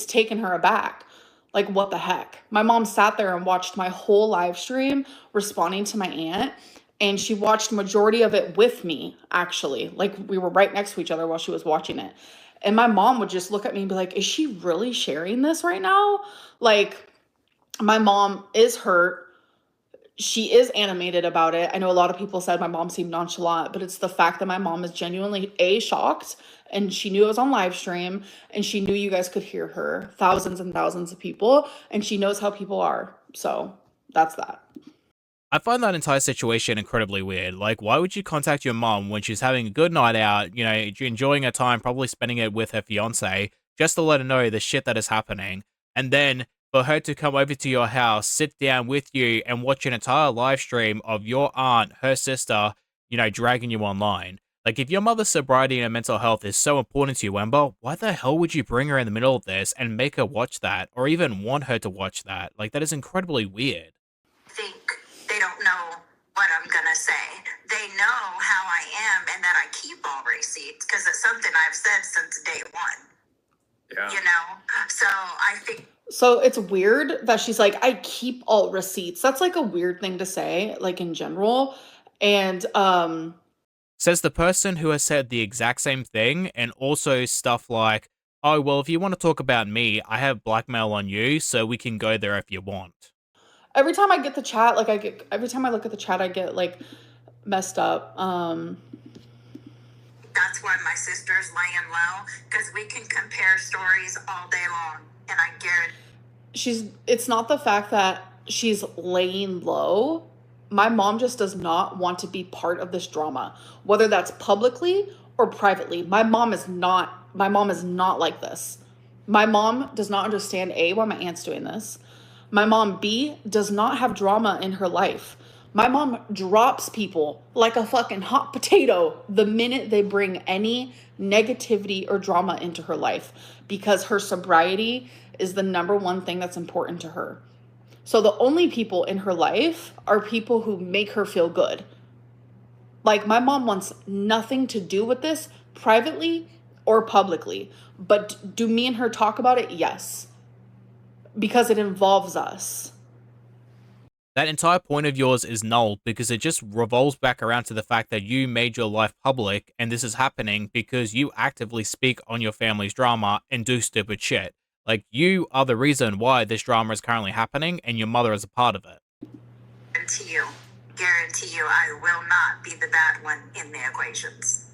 taken her aback. Like, what the heck? My mom sat there and watched my whole live stream responding to my aunt, and she watched majority of it with me, actually. Like, we were right next to each other while she was watching it. And my mom would just look at me and be like, is she really sharing this right now? Like, my mom is hurt. She is animated about it. I know a lot of people said my mom seemed nonchalant, but it's the fact that my mom is genuinely shocked, and she knew it was on live stream, and she knew you guys could hear her, thousands and thousands of people, and she knows how people are. So that's that. I find that entire situation incredibly weird. Like, why would you contact your mom when she's having a good night out, enjoying her time, probably spending it with her fiance, just to let her know the shit that is happening, and then for her to come over to your house, sit down with you, and watch an entire live stream of your aunt, her sister, dragging you online? Like, if your mother's sobriety and her mental health is so important to you, Amber, why the hell would you bring her in the middle of this and make her watch that, or even want her to watch that? Like, that is incredibly weird. Think they don't know what I'm gonna say. They know how I am and that I keep all receipts because it's something I've said since day one. Yeah. So I think. So it's weird that she's like, I keep all receipts. That's like a weird thing to say, like, in general. And says the person who has said the exact same thing, and also stuff like, oh, well, if you want to talk about me, I have blackmail on you, so we can go there if you want. every time I get the chat, like, every time I look at the chat, I get like messed up. That's why my sister's laying low, because we can compare stories all day long, and I guarantee. It's not the fact that she's laying low. My mom just does not want to be part of this drama, whether that's publicly or privately. My mom is not like this. My mom does not understand A, why my aunt's doing this. My mom, B, does not have drama in her life. My mom drops people like a fucking hot potato the minute they bring any negativity or drama into her life, because her sobriety is the number one thing that's important to her. So the only people in her life are people who make her feel good. Like, my mom wants nothing to do with this privately or publicly. But do me and her talk about it? Yes. Because it involves us. That entire point of yours is null, because it just revolves back around to the fact that you made your life public, and this is happening because you actively speak on your family's drama and do stupid shit. Like, you are the reason why this drama is currently happening, and your mother is a part of it. Guarantee you, I will not be the bad one in the equations.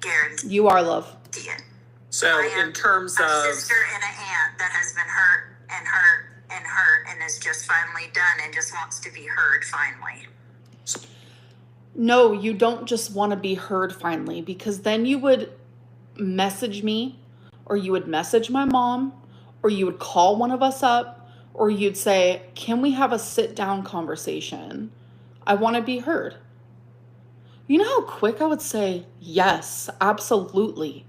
Guarantee. You are, love. It. So in terms a of sister and an aunt that has been hurt and hurt and hurt and is just finally done and just wants to be heard finally. No, you don't just want to be heard finally, because then you would message me, or you would message my mom, or you would call one of us up, or you'd say, can we have a sit down conversation? I want to be heard. You know how quick I would say, yes, absolutely.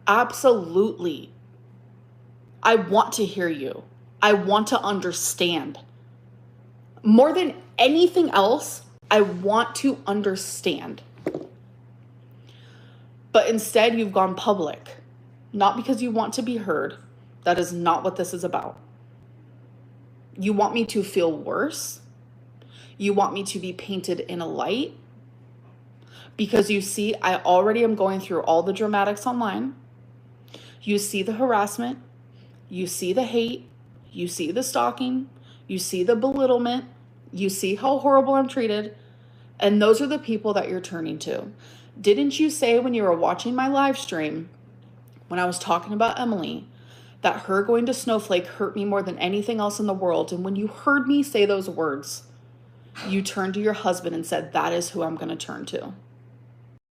Absolutely. I want to hear you. I want to understand. More than anything else, I want to understand. But instead, you've gone public. Not because you want to be heard. That is not what this is about. You want me to feel worse. You want me to be painted in a light. Because you see, I already am going through all the dramatics online. You see the harassment. You see the hate. You see the stalking. You see the belittlement. You see how horrible I'm treated. And those are the people that you're turning to. Didn't you say when you were watching my live stream, when I was talking about Emily, that her going to Snowflake hurt me more than anything else in the world? And when you heard me say those words, you turned to your husband and said, that is who I'm going to turn to.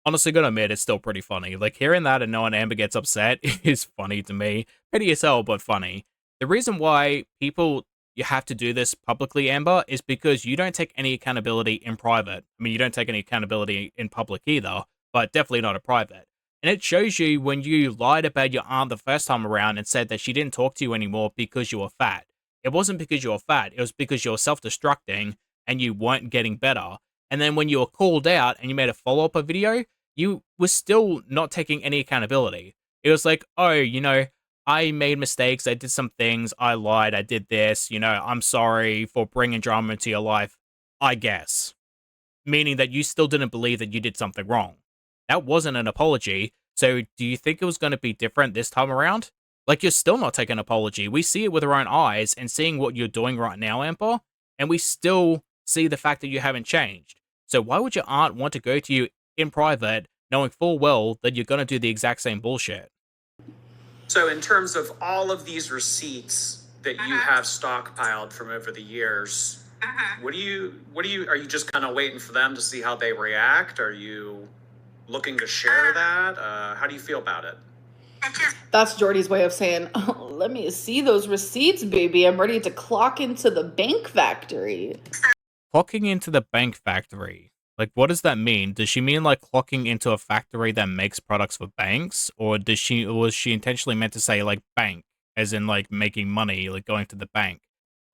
Honestly, gonna admit, it's still pretty funny. Like, hearing that and knowing Amber gets upset is funny to me. Petty as hell, but funny. The reason why you have to do this publicly, Amber, is because you don't take any accountability in private. I mean, you don't take any accountability in public either, but definitely not in private. And it shows you when you lied about your aunt the first time around and said that she didn't talk to you anymore because you were fat. It wasn't because you were fat, it was because you were self-destructing and you weren't getting better. And then when you were called out and you made a follow-up video, you were still not taking any accountability. It was like, oh, I made mistakes, I did some things, I lied, I did this, I'm sorry for bringing drama into your life, I guess. Meaning that you still didn't believe that you did something wrong. That wasn't an apology, so do you think it was going to be different this time around? Like, you're still not taking an apology. We see it with our own eyes and seeing what you're doing right now, Amber, and we still see the fact that you haven't changed. So why would your aunt want to go to you in private, knowing full well that you're going to do the exact same bullshit? So in terms of all of these receipts that you have stockpiled from over the years, are you just kind of waiting for them to see how they react? Are you looking to share that? How do you feel about it? That's Jordy's way of saying, oh, let me see those receipts, baby. I'm ready to clock into the bank factory. Clocking into the bank factory. Like, what does that mean? Does she mean like clocking into a factory that makes products for banks? Or was she intentionally meant to say like bank, as in like making money, like going to the bank?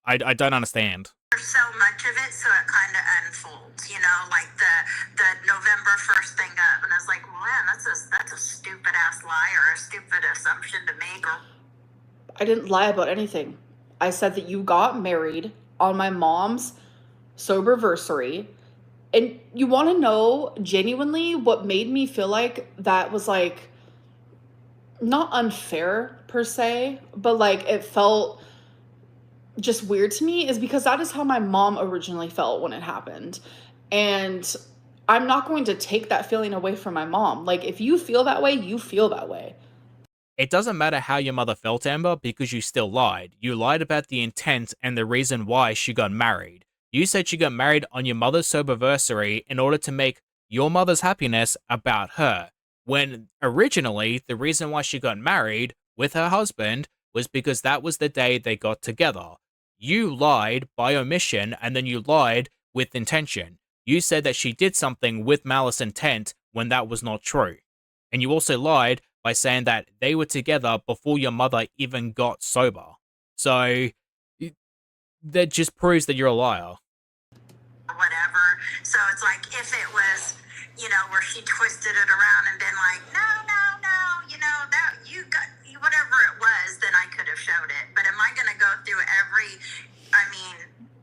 I don't understand. There's so much of it, so it kind of unfolds, like the November 1st thing up, and I was like, well, man, that's a stupid ass lie or a stupid assumption to make. I didn't lie about anything. I said that you got married on my mom's soberversary. And you want to know genuinely what made me feel like that was like not unfair per se, but like it felt just weird to me, is because that is how my mom originally felt when it happened. And I'm not going to take that feeling away from my mom. Like, if you feel that way, you feel that way. It doesn't matter how your mother felt, Amber, because you still lied. You lied about the intent and the reason why she got married. You said she got married on your mother's soberversary in order to make your mother's happiness about her, when originally the reason why she got married with her husband was because that was the day they got together. You lied by omission, and then you lied with intention. You said that she did something with malice intent when that was not true. And you also lied by saying that they were together before your mother even got sober. So that just proves that you're a liar. Whatever. So it's like, if it was, where she twisted it around and been like, no, that you got, whatever it was, then I could have showed it. But am I going to go through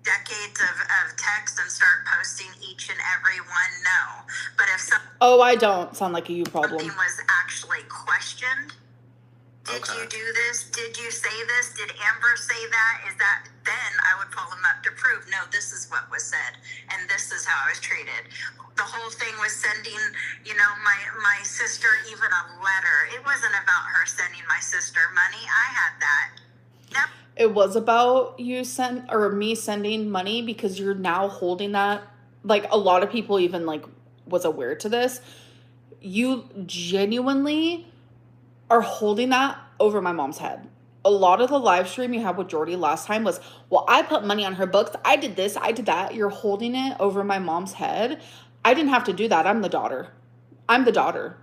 decades of text and start posting each and every one? No. But if I don't sound like a you problem. Something was actually questioned. Did you do this? Did you say this? Did Amber say that? Then I would call him up to prove, no, this is what was said, and this is how I was treated. The whole thing was sending, my sister even a letter. It wasn't about her sending my sister money. I had that. It was about me sending money, because you're now holding that. Like, a lot of people even like was aware to this. You genuinely are holding that over my mom's head. A lot of the live stream you had with Jordy last time was, well, I put money on her books. I did this, I did that. You're holding it over my mom's head. I didn't have to do that. I'm the daughter.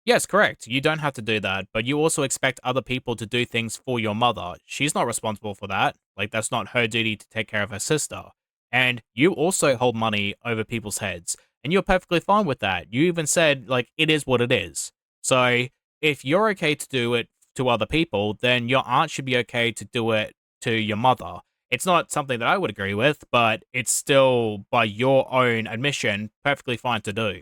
Yes, correct. You don't have to do that, but you also expect other people to do things for your mother. She's not responsible for that. Like, that's not her duty to take care of her sister. And you also hold money over people's heads, and you're perfectly fine with that. You even said, like, it is what it is. So, if you're okay to do it to other people, then your aunt should be okay to do it to your mother. It's not something that I would agree with, but it's still, by your own admission, perfectly fine to do.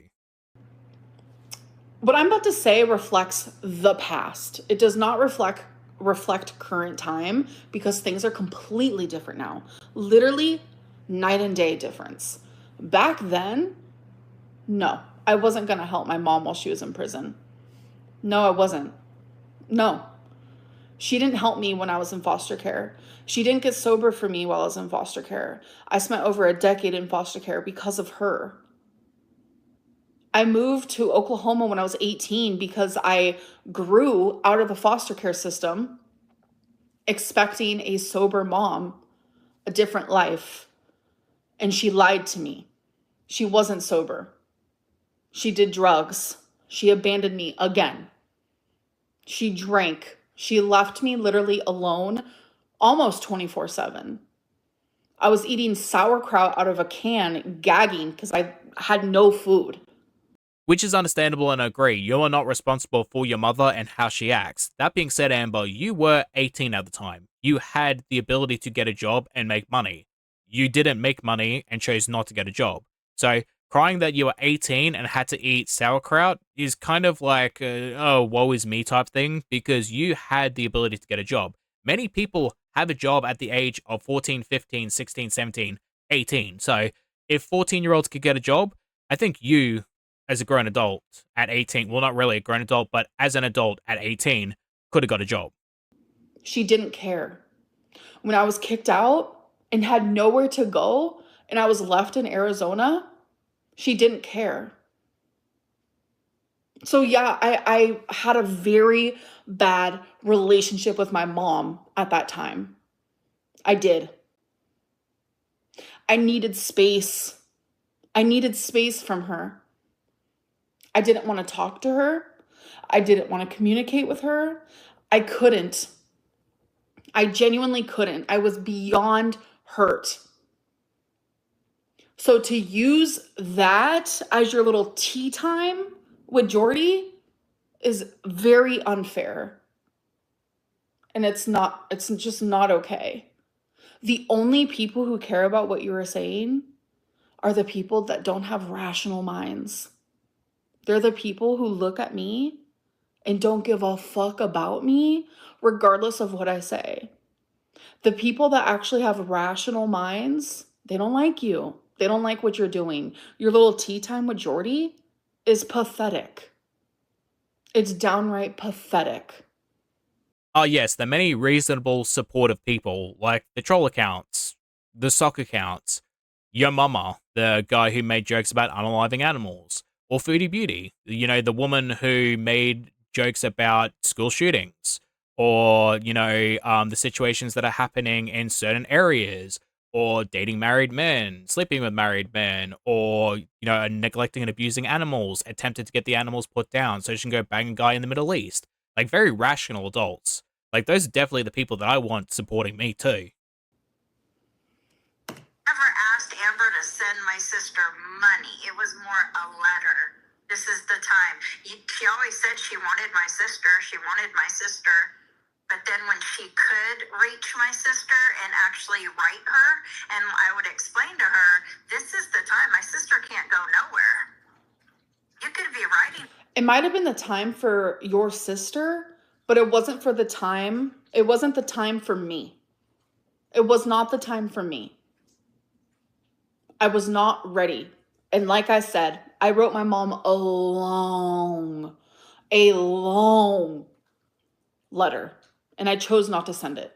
What I'm about to say reflects the past. It does not reflect current time, because things are completely different now. Literally night and day difference. Back then, no, I wasn't going to help my mom while she was in prison. No, I wasn't. No. She didn't help me when I was in foster care. She didn't get sober for me while I was in foster care. I spent over a decade in foster care because of her. I moved to Oklahoma when I was 18 because I grew out of the foster care system expecting a sober mom, a different life. And she lied to me. She wasn't sober. She did drugs. She abandoned me again. She drank. She left me literally alone almost 24/7. I was eating sauerkraut out of a can, gagging because I had no food. Which is understandable, and I agree. You are not responsible for your mother and how she acts. That being said, Amber, you were 18 at the time. You had the ability to get a job and make money. You didn't make money and chose not to get a job. So, crying that you were 18 and had to eat sauerkraut is kind of like, oh, woe is me type thing, because you had the ability to get a job. Many people have a job at the age of 14, 15, 16, 17, 18. So, if 14-year-olds could get a job, I think you, as a grown adult at 18, well, not really a grown adult, but as an adult at 18, could have got a job. She didn't care. When I was kicked out and had nowhere to go and I was left in Arizona, she didn't care. So yeah, I had a very bad relationship with my mom at that time. I did. I needed space. I needed space from her. I didn't want to talk to her. I didn't want to communicate with her. I couldn't. I genuinely couldn't. I was beyond hurt. So to use that as your little tea time with Jordy is very unfair. And it's just not okay. The only people who care about what you are saying are the people that don't have rational minds. They're the people who look at me and don't give a fuck about me, regardless of what I say. The people that actually have rational minds, they don't like you. They don't like what you're doing. Your little tea time with Jordy is pathetic. It's downright pathetic. Oh, yes, there are many reasonable, supportive people, like the troll accounts, the sock accounts, your mama, the guy who made jokes about unaliving animals, or Foodie Beauty, the woman who made jokes about school shootings, or, the situations that are happening in certain areas, or dating married men, sleeping with married men, or, neglecting and abusing animals, attempted to get the animals put down so she can go bang a guy in the Middle East. Like, very rational adults. Like, those are definitely the people that I want supporting me, too. Never asked Amber to send my sister money. It was more a letter. This is the time. She always said she wanted my sister. She wanted my sister. But then when she could reach my sister and actually write her, and I would explain to her, this is the time. My sister can't go nowhere. You could be writing. It might have been the time for your sister, but it wasn't the time for me. It was not the time for me. I was not ready. And like I said, I wrote my mom a long letter, and I chose not to send it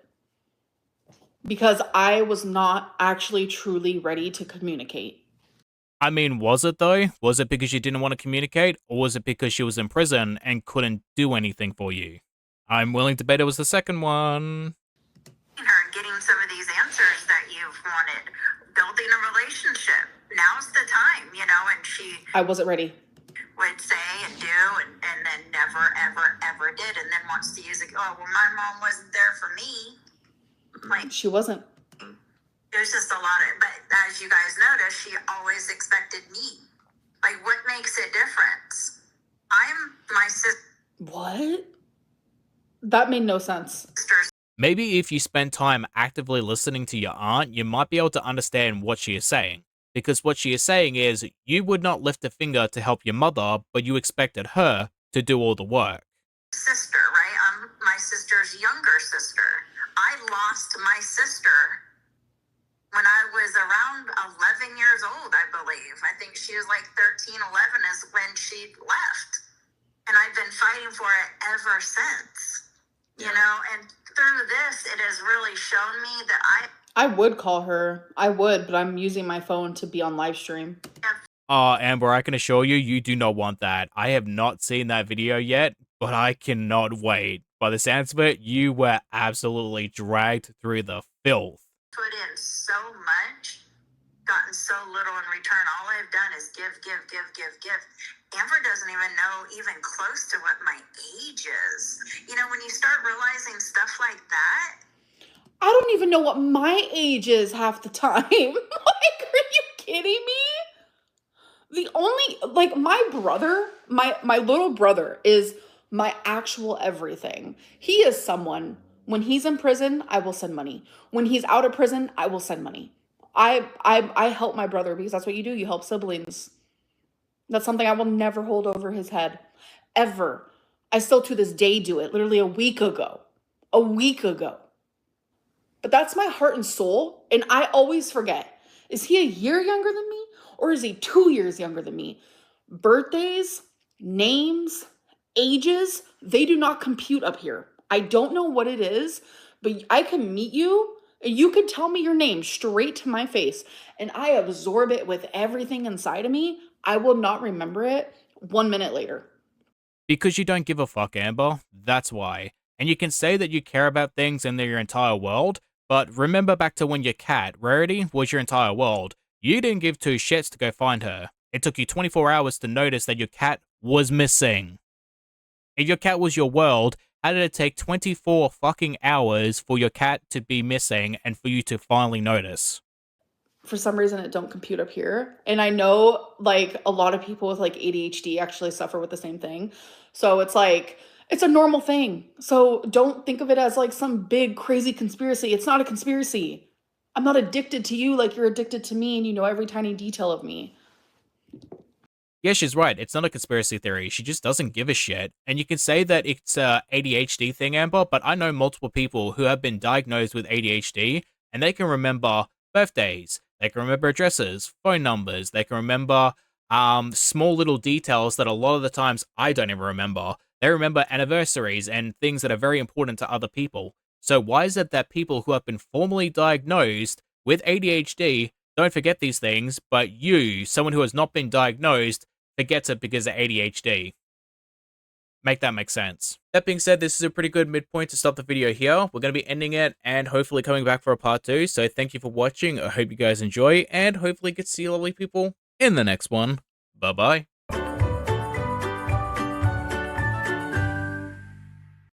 because I was not actually truly ready to communicate. I mean, was it though? Was it because you didn't want to communicate, or was it because she was in prison and couldn't do anything for you? I'm willing to bet it was the second one. Her and getting some of these answers that you've wanted, building a relationship. Now's the time, you know, and she I wasn't ready. would say and do and then never, ever, ever did. And then wants to use it, oh, well, my mom wasn't there for me. Like, She wasn't. it was just a lot of, but as you guys notice, she always expected me. Like, what makes it difference? I'm my What? That made no sense. sister's. Maybe if you spend time actively listening to your aunt, you might be able to understand what she is saying. Because what she is saying is, you would not lift a finger to help your mother, but you expected her to do all the work. Sister, right? I'm my sister's younger sister. I lost my sister when I was around 11 years old, I believe. I think she was like 13, 11 is when she left. And I've been fighting for it ever since. You know, and through this, it has really shown me that I would call her. I would, but I'm using my phone to be on live stream. Amber, I can assure you, you do not want that. I have not seen that video yet, but I cannot wait. By the sounds of it, you were absolutely dragged through the filth. put in so much, gotten so little in return. All I've done is give. Amber doesn't even know even close to what my age is. You know, when you start realizing stuff like that. I don't even know what my age is half the time. Like, are you kidding me? The only, like, my brother, my little brother is my actual everything. He is someone, when he's in prison, I will send money. When he's out of prison, I will send money. I help my brother because that's what you do. You help siblings. That's something I will never hold over his head. Ever. I still to this day do it. Literally a week ago. But that's my heart and soul. And I always forget. Is he a year younger than me? Or is he 2 years younger than me? Birthdays, names, ages, they do not compute up here. I don't know what it is, but I can meet you and you can tell me your name straight to my face and I absorb it with everything inside of me. I will not remember it 1 minute later. Because you don't give a fuck, Amber. That's why. And you can say that you care about things in your entire world, but remember back to when your cat, Rarity, was your entire world. You didn't give two shits to go find her. It took you 24 hours to notice that your cat was missing. If your cat was your world, how did it take 24 fucking hours for your cat to be missing and for you to finally notice? For some reason it don't compute up here. And I know like a lot of people with like ADHD actually suffer with the same thing. So it's like, it's a normal thing. So don't think of it as like some big crazy conspiracy. It's not a conspiracy. I'm not addicted to you like you're addicted to me and you know every tiny detail of me. Yeah, she's right. It's not a conspiracy theory. She just doesn't give a shit. And you can say that it's a ADHD thing, Amber, but I know multiple people who have been diagnosed with ADHD and they can remember birthdays. They can remember addresses, phone numbers. They can remember small little details that a lot of the times I don't even remember. They remember anniversaries and things that are very important to other people. So why is it that people who have been formally diagnosed with ADHD don't forget these things, but you, someone who has not been diagnosed, forgets it because of ADHD? Make that make sense. That being said, this is a pretty good midpoint to stop the video here. We're going to be ending it and hopefully coming back for a part 2. So thank you for watching. I hope you guys enjoy and hopefully get to see lovely people in the next one. Bye-bye.